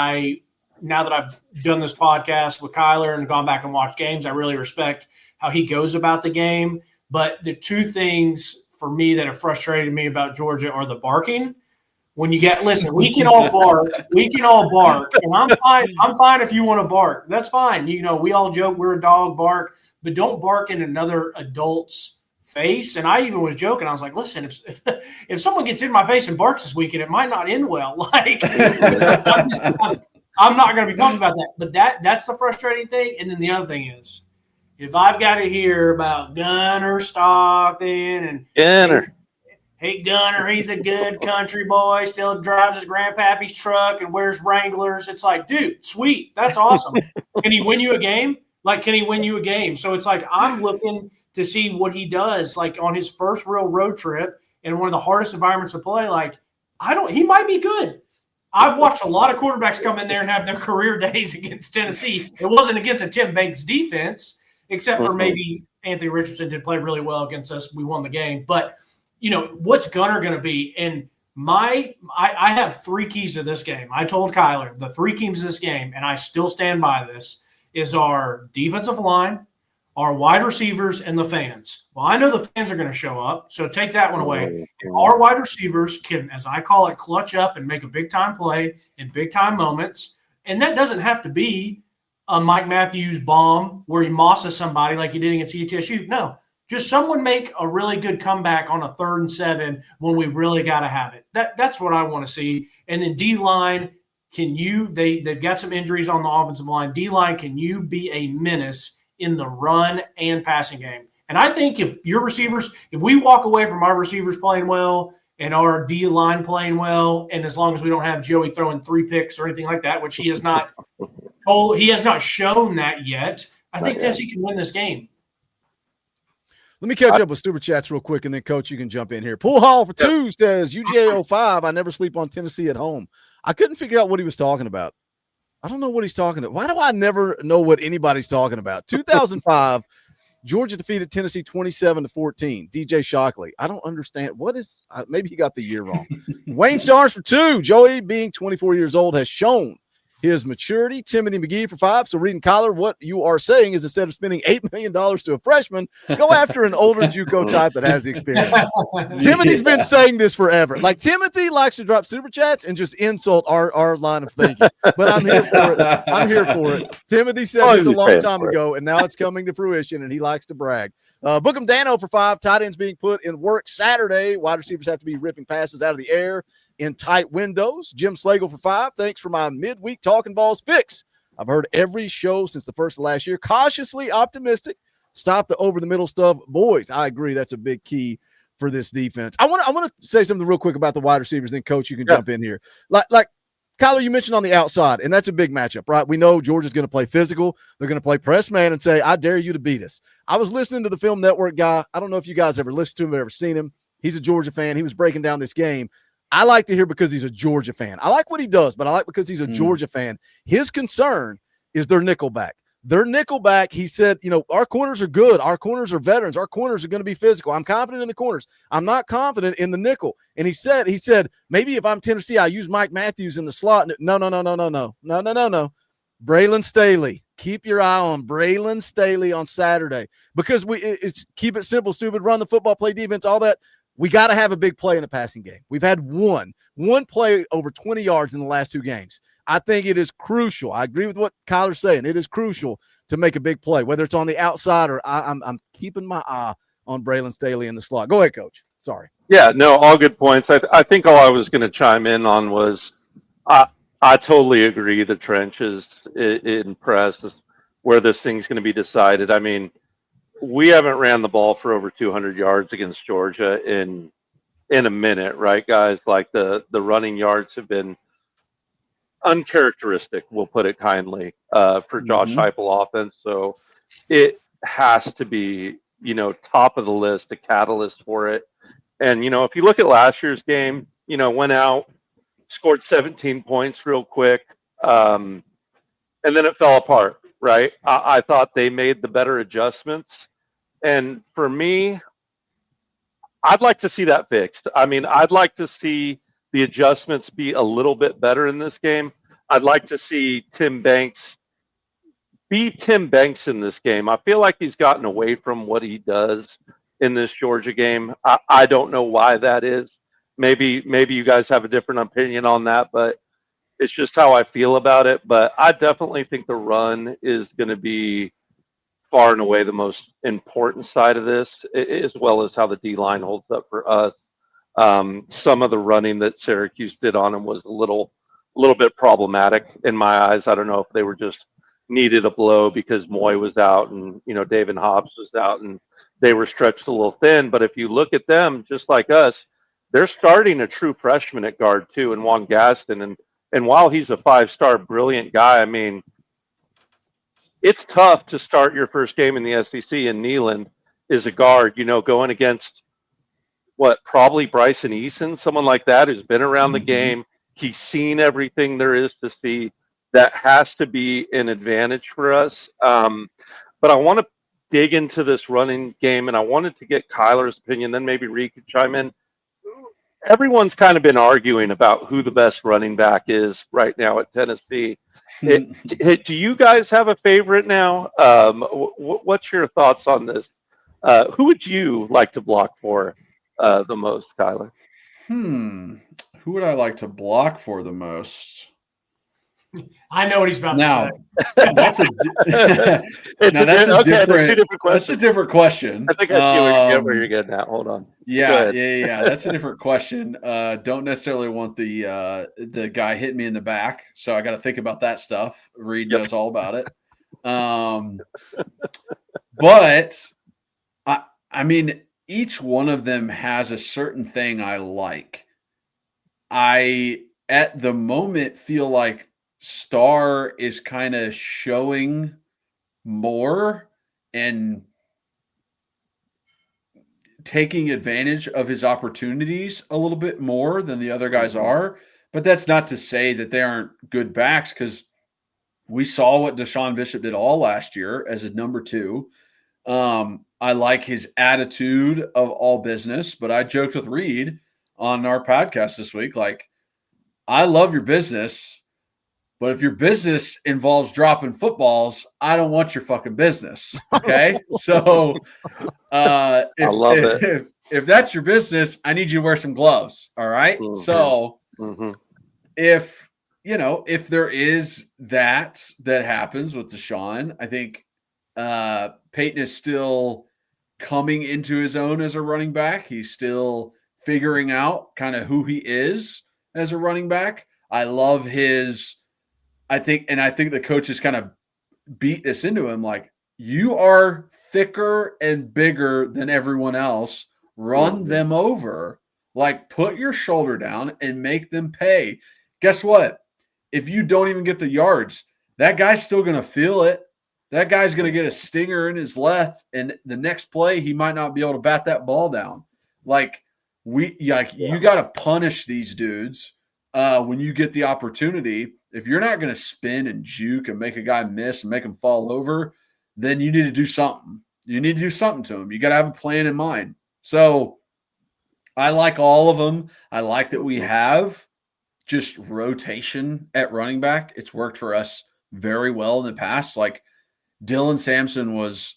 now that I've done this podcast with Kyler and gone back and watched games, I really respect how he goes about the game. But the two things for me that have frustrated me about Georgia are the barking. When you listen, we can all bark. And I'm fine if you want to bark. That's fine. You know, we all joke we're a dog, bark, but don't bark in another adult's face. And I even was joking. I was like, listen, if someone gets in my face and barks this weekend, it might not end well. Like, I'm not going to be talking about that. But that's the frustrating thing. And then the other thing is, if I've got to hear about Gunner Stockton and Gunner. Hey, Gunner, he's a good country boy, still drives his grandpappy's truck and wears Wranglers. It's like, dude, sweet. That's awesome. Can he win you a game? So it's like I'm looking to see what he does, like on his first real road trip in one of the hardest environments to play. Like, he might be good. I've watched a lot of quarterbacks come in there and have their career days against Tennessee. It wasn't against a Tim Banks defense, except for maybe Anthony Richardson did play really well against us. We won the game. But, you know, what's Gunner going to be? And I have 3 keys to this game. I told Kyler the 3 keys to this game, and I still stand by this, is our defensive line, our wide receivers, and the fans. Well, I know the fans are going to show up, so take that one away. Our wide receivers can, as I call it, clutch up and make a big-time play in big-time moments. And that doesn't have to be a Mike Matthews bomb where he mosses somebody like he did against ETSU. No, just someone make a really good comeback on a 3rd and 7 when we really got to have it. That's what I want to see. And then D-line, they've got some injuries on the offensive line. D-line, can you be a menace in the run and passing game? And I think if we walk away from our receivers playing well and our D-line playing well, and as long as we don't have Joey throwing 3 picks or anything like that, which he has not shown that yet, I think Tennessee can win this game. Let me catch up with Super Chats real quick, and then, Coach, you can jump in here. Pool Hall for 2 says, UGA05, I never sleep on Tennessee at home. I couldn't figure out what he was talking about. I don't know what he's talking about. Why do I never know what anybody's talking about? 2005, Georgia defeated Tennessee 27-14. DJ Shockley. I don't understand. Maybe he got the year wrong. Wayne Stars for 2. Joey, being 24 years old, has shown his maturity. Timothy McGee for 5. So, reading Kyler, what you are saying is instead of spending $8 million to a freshman, go after an older JUCO type that has the experience. Timothy's been saying this forever. Like, Timothy likes to drop super chats and just insult our line of thinking. But I'm here for it. Timothy said this a long time ago, and now it's coming to fruition, and he likes to brag. Bookham Dano for 5. Tight ends being put in work Saturday. Wide receivers have to be ripping passes out of the air in tight windows. Jim Slagle for 5. Thanks for my midweek Talkin VAWLS fix. I've heard every show since the first of last year. Cautiously optimistic. Stop the over-the-middle stuff. Boys, I agree. That's a big key for this defense. I want to say something real quick about the wide receivers. Then, Coach, you can jump in here. Like Kyler, you mentioned on the outside, and that's a big matchup, right? We know Georgia's going to play physical. They're going to play press man and say, I dare you to beat us. I was listening to the Film Network guy. I don't know if you guys ever listened to him or ever seen him. He's a Georgia fan. He was breaking down this game. I like to hear because he's a Georgia fan. I like what he does, but I like because he's a Georgia fan. His concern is their nickelback. Their nickelback, he said, our corners are good. Our corners are veterans. Our corners are going to be physical. I'm confident in the corners. I'm not confident in the nickel. And he said, maybe if I'm Tennessee, I use Mike Matthews in the slot. No. Braylon Staley. Keep your eye on Braylon Staley on Saturday because it's keep it simple, stupid, run the football, play defense, all that. We got to have a big play in the passing game. We've had one play over 20 yards in the last 2 games. I think it is crucial. I agree with what Kyler's saying. It is crucial to make a big play, whether it's on the outside or I'm keeping my eye on Braylon Staley in the slot. Go ahead, Coach. Sorry. Yeah, no, all good points. I think all I was going to chime in on was I totally agree. The trenches in press is where this thing's going to be decided. I mean, we haven't ran the ball for over 200 yards against Georgia in a minute, right, guys? Like the running yards have been uncharacteristic, we'll put it kindly, for Josh Heupel offense. So it has to be top of the list, a catalyst for it. And, if you look at last year's game, went out, scored 17 points real quick, and then it fell apart, right? I thought they made the better adjustments. And for me, I'd like to see that fixed. I mean, I'd like to see the adjustments be a little bit better in this game. I'd like to see Tim Banks be Tim Banks in this game. I feel like he's gotten away from what he does in this Georgia game. I don't know why that is. Maybe you guys have a different opinion on that, but it's just how I feel about it. But I definitely think the run is going to be far and away the most important side of this, as well as how the D-line holds up for us. Some of the running that Syracuse did on him was a little bit problematic in my eyes. I don't know if they were just needed a blow because Moy was out and David Hobbs was out and they were stretched a little thin. But if you look at them, just like us, they're starting a true freshman at guard too, in Juan Gaston. And while he's a 5-star brilliant guy, I mean, it's tough to start your first game in the SEC, and Neyland is a guard, going against probably Bryson Eason, someone like that who's been around the game. He's seen everything there is to see. That has to be an advantage for us. But I want to dig into this running game, and I wanted to get Kyler's opinion, then maybe Reed could chime in. Everyone's kind of been arguing about who the best running back is right now at Tennessee. Do you guys have a favorite now? What's your thoughts on this? Who would you like to block for the most, Kyler? Who would I like to block for the most? I know what he's about now, to say. That's a different question. I think I see where you're getting at. Hold on. Yeah. That's a different question. Don't necessarily want the guy hitting me in the back, so I got to think about that stuff. Reed knows all about it. But I mean, each one of them has a certain thing I like. I at the moment feel like Starr is kind of showing more and taking advantage of his opportunities a little bit more than the other guys are. But that's not to say that they aren't good backs, because we saw what Deshaun Bishop did all last year as a number 2. I like his attitude of all business, but I joked with Reed on our podcast this week, like, I love your business, but if your business involves dropping footballs, I don't want your fucking business. Okay. So if that's your business, I need you to wear some gloves. All right. So if there is that happens with Deshaun, I think Peyton is still coming into his own as a running back. He's still figuring out kind of who he is as a running back. I love I think the coaches kind of beat this into him. Like, you are thicker and bigger than everyone else. Run them over. Like, put your shoulder down and make them pay. Guess what? If you don't even get the yards, that guy's still going to feel it. That guy's going to get a stinger in his left, and the next play, he might not be able to bat that ball down. You got to punish these dudes when you get the opportunity. If you're not going to spin and juke and make a guy miss and make him fall over, then you need to do something. You need to do something to him. You got to have a plan in mind. So I like all of them. I like that we have just rotation at running back. It's worked for us very well in the past. Like, Dylan Sampson was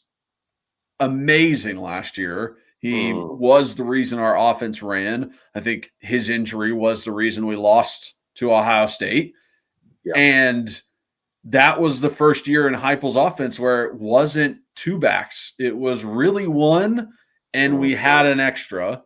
amazing last year. He was the reason our offense ran. I think his injury was the reason we lost to Ohio State. Yeah. And that was the first year in Heupel's offense where it wasn't 2 backs. It was really 1, and we had an extra.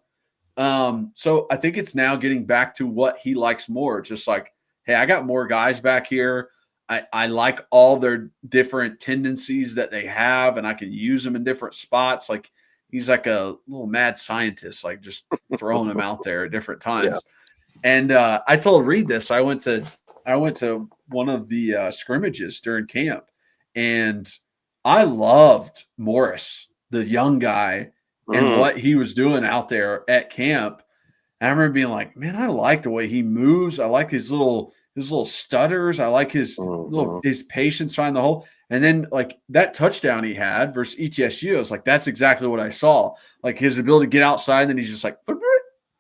So I think it's now getting back to what he likes more. It's just like, hey, I got more guys back here. I like all their different tendencies that they have, and I can use them in different spots. Like, he's like a little mad scientist, like just throwing them out there at different times. Yeah. And I told Reed this. I went to one of the scrimmages during camp, and I loved Morris the young guy and what he was doing out there at camp. And I remember being like, man, I like the way he moves. I like his little stutters. I like his his patience trying the hole. And then like that touchdown he had versus ETSU, I was like, that's exactly what I saw. Like his ability to get outside, and then he's just like,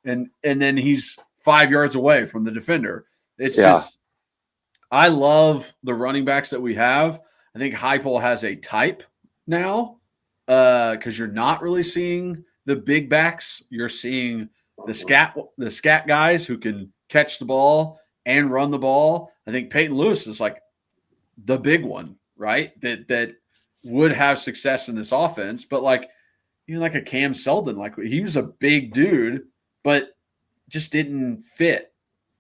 and then he's 5 yards away from the defender. It's just, I love the running backs that we have. I think Heupel has a type now because you're not really seeing the big backs. You're seeing the scat guys who can catch the ball and run the ball. I think Peyton Lewis is like the big one, right? That would have success in this offense. But like, like a Cam Seldon, like he was a big dude, but just didn't fit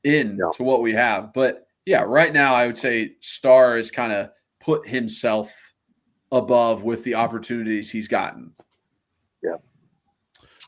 in to what we have. But yeah, right now I would say Starr has kind of put himself above with the opportunities he's gotten. Yeah.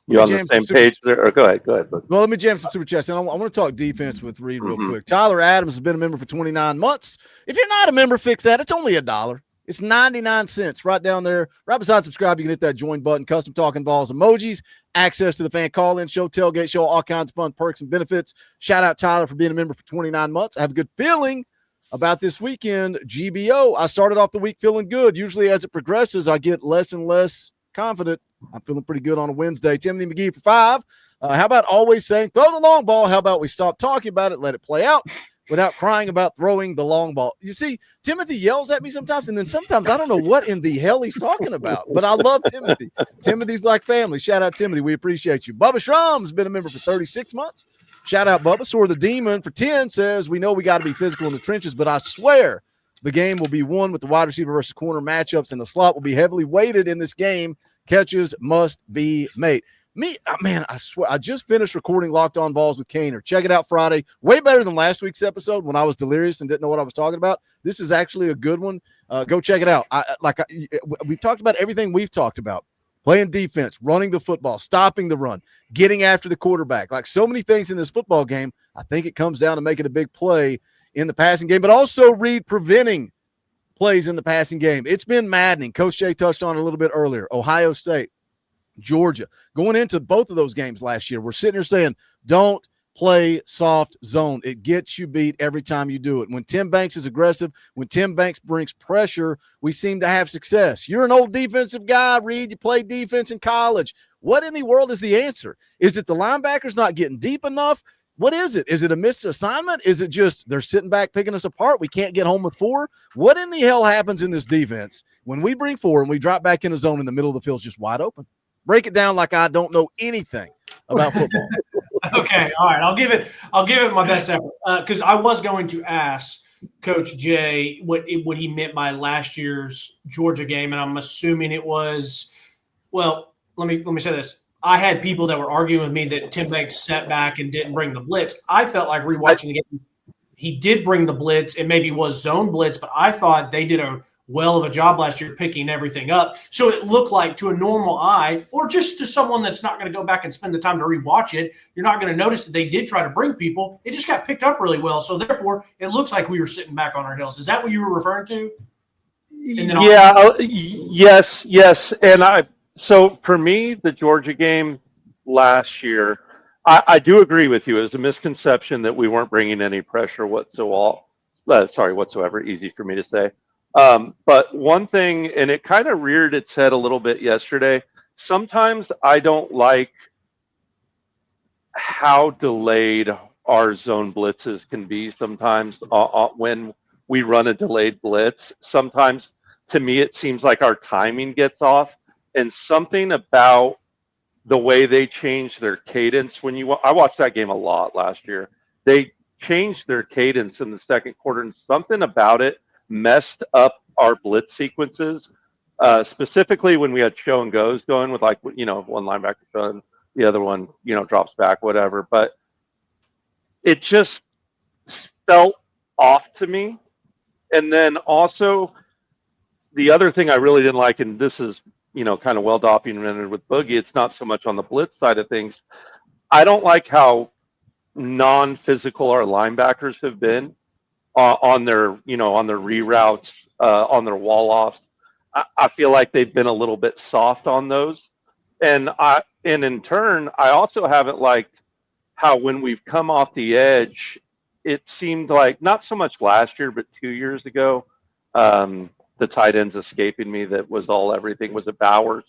You on the same page there? Or go ahead. Well, let me jam some super chats. And I want to talk defense with Reed real quick. Tyler Adams has been a member for 29 months. If you're not a member, fix that. It's only $1. It's 99 cents right down there. Right beside subscribe, you can hit that join button, custom Talkin VAWLS emojis, access to the fan call-in show, tailgate show, all kinds of fun perks and benefits. Shout out Tyler for being a member for 29 months. I have a good feeling about this weekend. GBO, I started off the week feeling good. Usually as it progresses, I get less and less confident. I'm feeling pretty good on a Wednesday. Timothy McGee for 5. How about always saying, throw the long ball? How about we stop talking about it, let it play out without crying about throwing the long ball? You see, Timothy yells at me sometimes, and then sometimes I don't know what in the hell he's talking about, but I love Timothy. Timothy's like family. Shout out, Timothy. We appreciate you. Bubba Schramm's been a member for 36 months. Shout out, Bubba. Soar the Demon for 10 says, we know we got to be physical in the trenches, but I swear the game will be won with the wide receiver versus corner matchups, and the slot will be heavily weighted in this game. Catches must be made. Man, I swear, I just finished recording Locked On Vols with Kaner. Check it out Friday. Way better than last week's episode when I was delirious and didn't know what I was talking about. This is actually a good one. Go check it out. We've talked about everything we've talked about. Playing defense, running the football, stopping the run, getting after the quarterback. Like so many things in this football game, I think it comes down to making a big play in the passing game, but also preventing plays in the passing game. It's been maddening. Coach Jay touched on it a little bit earlier. Ohio State, Georgia, going into both of those games last year, we're sitting here saying, don't play soft zone. It gets you beat every time you do it. When Tim Banks is aggressive, when Tim Banks brings pressure, we seem to have success. You're an old defensive guy, Reed. You played defense in college. What in the world is the answer? Is it the linebackers not getting deep enough? What is it? Is it a missed assignment? Is it just they're sitting back picking us apart? We can't get home with 4? What in the hell happens in this defense when we bring 4 and we drop back in a zone in the middle of the field just wide open? Break it down like I don't know anything about football. Okay, all right. I'll give it my best effort because I was going to ask Coach Jay what he meant by last year's Georgia game, and I'm assuming it was. Well, let me say this. I had people that were arguing with me that Tim Banks sat back and didn't bring the blitz. I felt like rewatching the game, he did bring the blitz. It maybe was zone blitz, but I thought they did a well of a job last year picking everything up. So it looked like to a normal eye, or just to someone that's not going to go back and spend the time to rewatch it, you're not going to notice that they did try to bring people. It just got picked up really well. So therefore, it looks like we were sitting back on our heels. Is that what you were referring to? Yes. And so for me, the Georgia game last year, I do agree with you. It was a misconception that we weren't bringing any pressure whatsoever. Easy for me to say. But one thing, and it kind of reared its head a little bit yesterday, sometimes I don't like how delayed our zone blitzes can be sometimes when we run a delayed blitz. Sometimes, to me, it seems like our timing gets off. And something about the way they changed their cadence I watched that game a lot last year. They changed their cadence in the second quarter, and something about it messed up our blitz sequences, specifically when we had show and goes going with one linebacker showing, the other one, drops back, whatever. But it just felt off to me. And then also the other thing I really didn't like, and this is, kind of well documented with Boogie, it's not so much on the blitz side of things. I don't like how non-physical our linebackers have been on their reroutes, on their wall offs. I feel like they've been a little bit soft on those. And in turn, I also haven't liked how when we've come off the edge, it seemed like not so much last year, but 2 years ago, the tight ends escaping me that was everything was at Bowers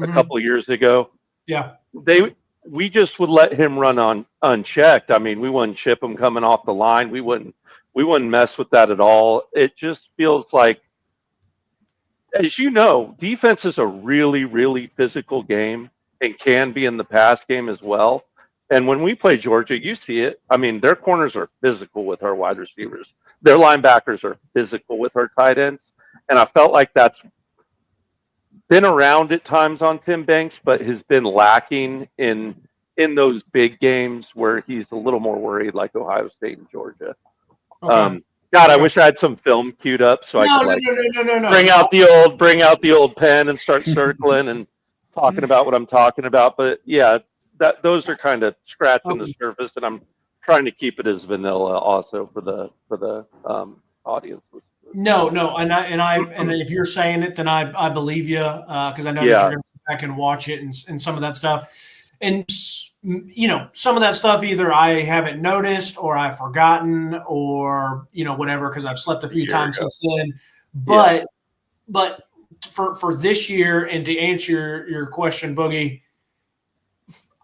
a couple of years ago. Yeah. We just would let him run unchecked. I mean, we wouldn't chip him coming off the line. We wouldn't mess with that at all. It just feels like, as you know, defense is a really, really physical game and can be in the pass game as well. And when we play Georgia, you see it. I mean, their corners are physical with our wide receivers. Their linebackers are physical with our tight ends. And I felt like that's been around at times on Tim Banks, but has been lacking in those big games where he's a little more worried, like Ohio State and Georgia. Okay. God, I wish I had some film queued up so I could bring out the old pen and start circling and talking about what I'm talking about. But yeah, those are kind of scratching the surface, and I'm trying to keep it as vanilla also for the audience. No, and if you're saying it, then I believe you, because I know that you're going to go back and watch it and some of that stuff. And some of that stuff either I haven't noticed or I've forgotten or whatever, because I've slept a few times since then. But for this year, and to answer your question, Boogie,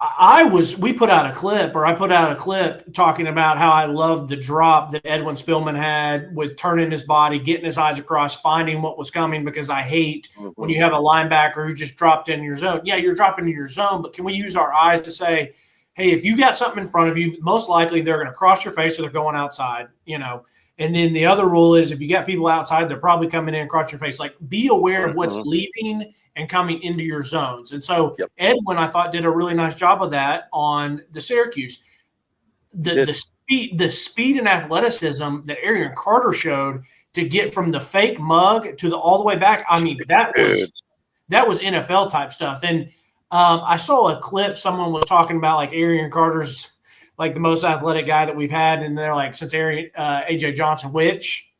I put out a clip talking about how I loved the drop that Edwin Spillman had with turning his body, getting his eyes across, finding what was coming, because I hate when you have a linebacker who just dropped in your zone. Yeah, you're dropping in your zone, but can we use our eyes to say, hey, if you got something in front of you, most likely they're going to cross your face or they're going outside, And then the other rule is if you got people outside, they're probably coming in and cross your face. Like, be aware of what's leaving and coming into your zones. And so Edwin, I thought, did a really nice job of that on the Syracuse. The speed and athleticism that Arian Carter showed to get from the fake mug to all the way back. I mean, that was NFL type stuff. And I saw a clip. Someone was talking about like Arian Carter's like the most athletic guy that we've had. And they're like, since AJ Johnson, which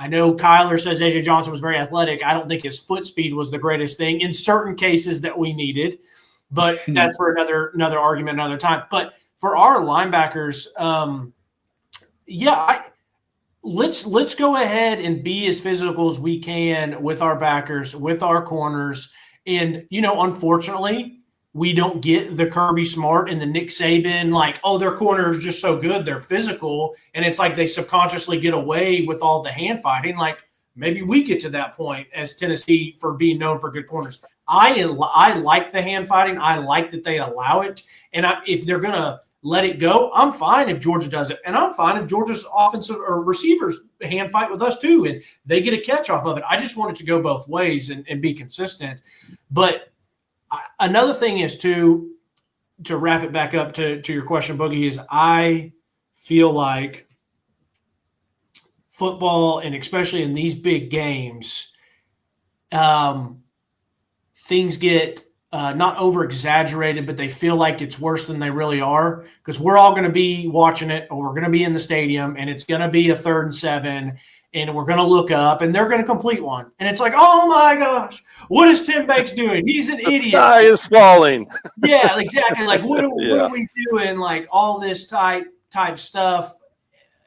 I know Kyler says AJ Johnson was very athletic. I don't think his foot speed was the greatest thing in certain cases that we needed, but that's for another argument, another time. But for our linebackers, let's go ahead and be as physical as we can with our backers, with our corners. And, unfortunately, we don't get the Kirby Smart and the Nick Saban, like, oh, their corner is just so good, they're physical. And it's like they subconsciously get away with all the hand fighting. Like, maybe we get to that point as Tennessee for being known for good corners. I like the hand fighting. I like that they allow it. And if they're going to let it go, I'm fine if Georgia does it. And I'm fine if Georgia's offensive or receivers hand fight with us too, and they get a catch off of it. I just want it to go both ways and be consistent. But another thing is to wrap it back up to your question, Boogie, is I feel like football, and especially in these big games, things get not over-exaggerated, but they feel like it's worse than they really are, because we're all going to be watching it, or we're going to be in the stadium, and it's going to be a 3rd and 7, and we're going to look up, and they're going to complete one. And it's like, oh, my gosh, what is Tim Banks doing? He's an idiot. The sky is falling. Yeah, exactly. Like, what are we doing? Like, all this type stuff.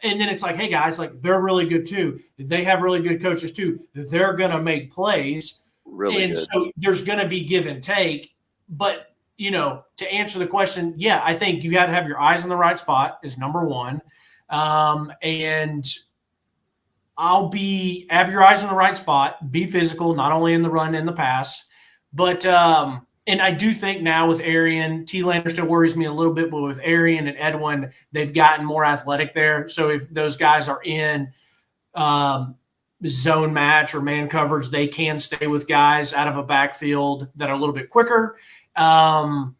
And then it's like, hey, guys, like, they're really good, too. They have really good coaches, too. They're going to make plays. Really and good. So there's going to be give and take. But, to answer the question, yeah, I think you got to have your eyes in the right spot is number one. And have your eyes in the right spot, be physical, not only in the run and the pass. But and I do think now with Arian, T-Lander still worries me a little bit, but with Arian and Edwin, they've gotten more athletic there. So if those guys are in zone match or man coverage, they can stay with guys out of a backfield that are a little bit quicker. But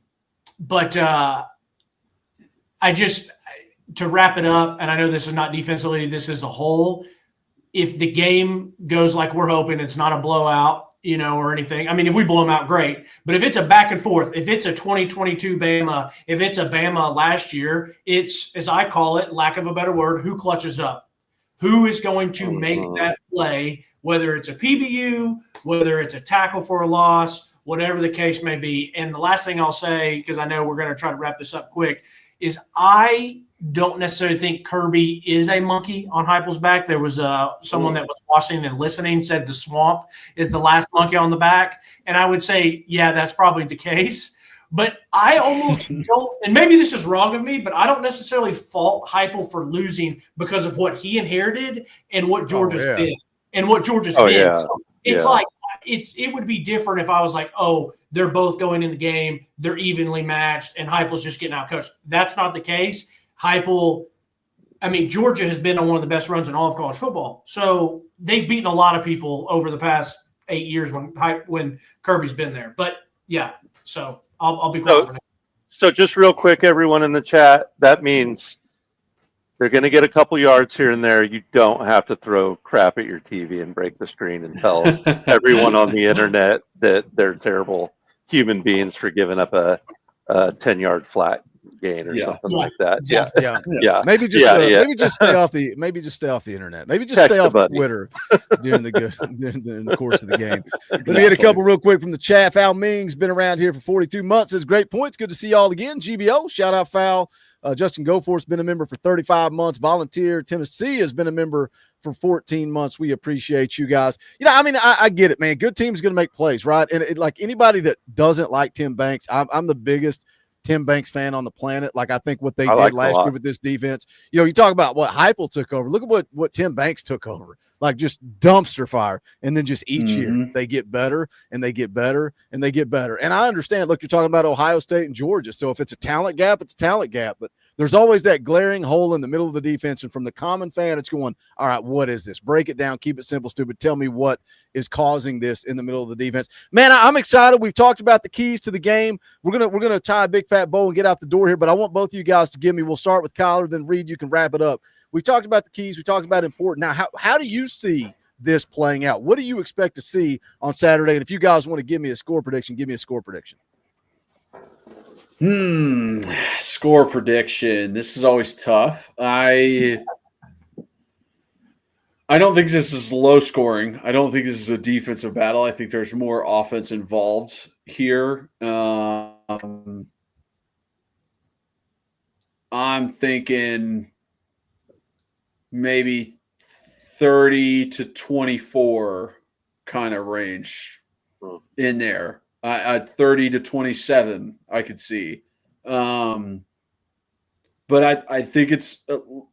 to wrap it up, and I know this is not defensively, this is a whole. If the game goes like we're hoping, it's not a blowout, or anything. I mean, if we blow them out, great. But if it's a back and forth, if it's a 2022 Bama, if it's a Bama last year, it's, as I call it, lack of a better word, who clutches up? Who is going to make that play, whether it's a PBU whether it's a tackle for a loss, whatever the case may be. And the last thing I'll say, because I know we're going to try to wrap this up quick, is I don't necessarily think Kirby is a monkey on Heupel's back. There was someone that was watching and listening said the swamp is the last monkey on the back. And I would say, yeah, that's probably the case. But I almost don't, and maybe this is wrong of me, but I don't necessarily fault Heupel for losing because of what he inherited and what Georgia's been. And what Georgia's been. Yeah. So it's like it would be different if I was like, oh, they're both going in the game, they're evenly matched, and Heupel's just getting out coached. That's not the case. Heupel, I mean, Georgia has been on one of the best runs in all of college football. So they've beaten a lot of people over the past 8 years when Kirby's been there. But yeah, so I'll be quiet for now. So just real quick, everyone in the chat, that means they're going to get a couple yards here and there. You don't have to throw crap at your TV and break the screen and tell everyone on the internet that they're terrible human beings for giving up a 10-yard flat gain or something like that. Yeah. Maybe just stay off the internet. Maybe just stay off Twitter during the course of the game. Let me get a couple real quick from the chat. Foul Ming's been around here for 42 months. Says great points. Good to see y'all again. GBO, shout out Foul. Justin Goforth's been a member for 35 months. Volunteer Tennessee has been a member for 14 months. We appreciate you guys. I mean, I get it, man. Good team's going to make plays, right? And like anybody that doesn't like Tim Banks, I'm the biggest Tim Banks fan on the planet. Like I think what they did last year with this defense, you talk about what Heupel took over. Look at what Tim Banks took over. Like just dumpster fire. And then just each year they get better and they get better and they get better. And I understand, look, you're talking about Ohio State and Georgia. So if it's a talent gap, it's a talent gap. But there's always that glaring hole in the middle of the defense. And from the common fan, it's going, all right, what is this? Break it down. Keep it simple, stupid. Tell me what is causing this in the middle of the defense. Man, I'm excited. We've talked about the keys to the game. We're gonna tie a big fat bow and get out the door here. But I want both of you guys to give me. We'll start with Kyler, then Reed. You can wrap it up. We talked about the keys. We talked about important. Now, how do you see this playing out? What do you expect to see on Saturday? And if you guys want to give me a score prediction, give me a score prediction. Score prediction. This is always tough. I don't think this is low scoring. I don't think this is a defensive battle. I think there's more offense involved here. I'm thinking maybe 30 to 24 kind of range in there. At 30 to 27, I could see. But I think it's,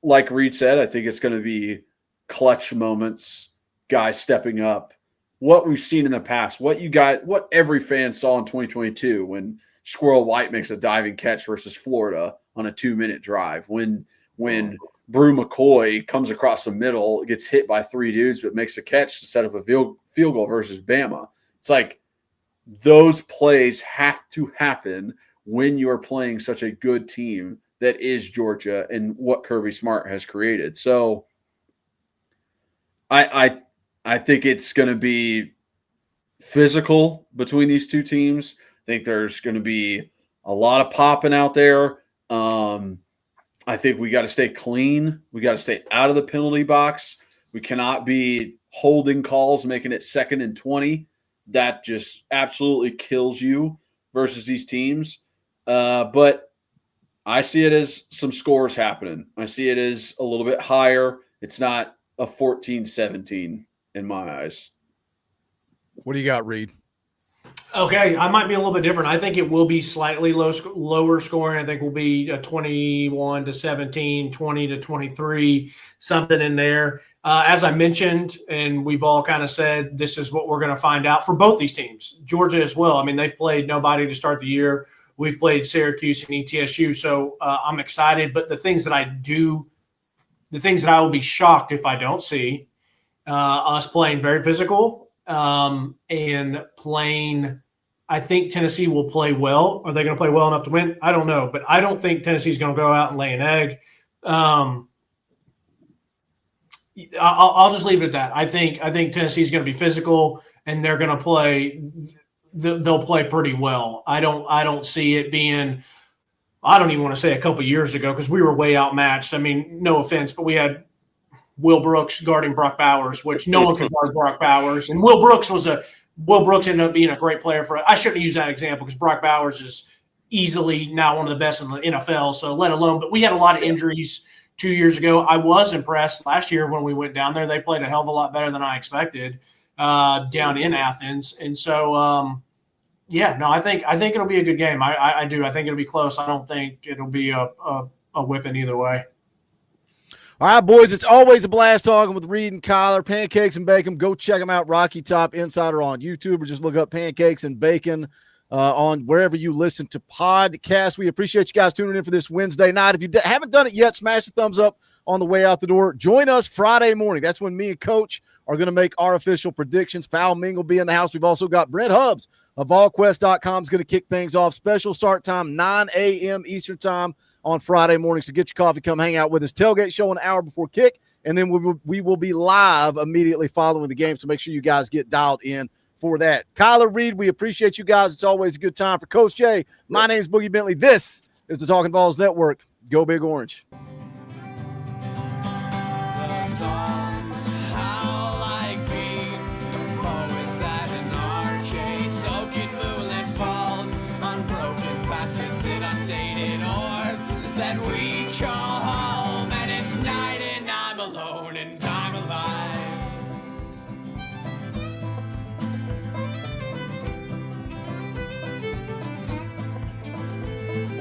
like Reed said, I think it's going to be clutch moments, guys stepping up. What we've seen in the past, what every fan saw in 2022 when Squirrel White makes a diving catch versus Florida on a 2-minute drive. When Brew McCoy comes across the middle, gets hit by 3 dudes, but makes a catch to set up a field goal versus Bama. It's like, those plays have to happen when you're playing such a good team that is Georgia and what Kirby Smart has created. So I think it's going to be physical between these two teams. I think there's going to be a lot of popping out there. I think we got to stay clean. We got to stay out of the penalty box. We cannot be holding calls, making it 2nd and 20. That just absolutely kills you versus these teams. But I see it as some scores happening. I see it as a little bit higher. It's not a 14-17 in my eyes. What do you got, Reed? Okay, I might be a little bit different. I think it will be slightly lower scoring. I think we'll be 21 to 17, 20 to 23, something in there. As I mentioned, and we've all kind of said, this is what we're going to find out for both these teams. Georgia as well. I mean, they've played nobody to start the year. We've played Syracuse and ETSU, so I'm excited. But the things that I will be shocked if I don't see, us playing very physical and playing – I think Tennessee will play well. Are they going to play well enough to win? I don't know. But I don't think Tennessee's going to go out and lay an egg. I'll just leave it at that. I think Tennessee's going to be physical, and they're going to play. They'll play pretty well. I don't see it being. I don't even want to say a couple years ago because we were way outmatched. I mean, no offense, but we had Will Brooks guarding Brock Bowers, which no one could guard Brock Bowers. And Will Brooks ended up being a great player for – I shouldn't use that example because Brock Bowers is easily now one of the best in the NFL, so let alone – but we had a lot of injuries 2 years ago. I was impressed last year when we went down there. They played a hell of a lot better than I expected down in Athens. And so, I think it'll be a good game. I do. I think it'll be close. I don't think it'll be a whipping either way. All right, boys, it's always a blast talking with Reed and Kyler. Pancakes and Bacon. Go check them out. Rocky Top Insider on YouTube, or just look up Pancakes and Bacon on wherever you listen to podcasts. We appreciate you guys tuning in for this Wednesday night. If you haven't done it yet, smash the thumbs up on the way out the door. Join us Friday morning. That's when me and Coach are going to make our official predictions. Foul Ming will be in the house. We've also got Brent Hubbs of VolQuest.com is going to kick things off. Special start time, 9 a.m. Eastern time on Friday morning. So get your coffee, come hang out with us. Tailgate show an hour before kick, and then we will be live immediately following the game. So make sure you guys get dialed in for that. Kyler, Reed, we appreciate you guys. It's always a good time. For Coach Jay, my name's Boogie Bentley. This is the Talkin VAWLS Network. Go Big Orange. That we call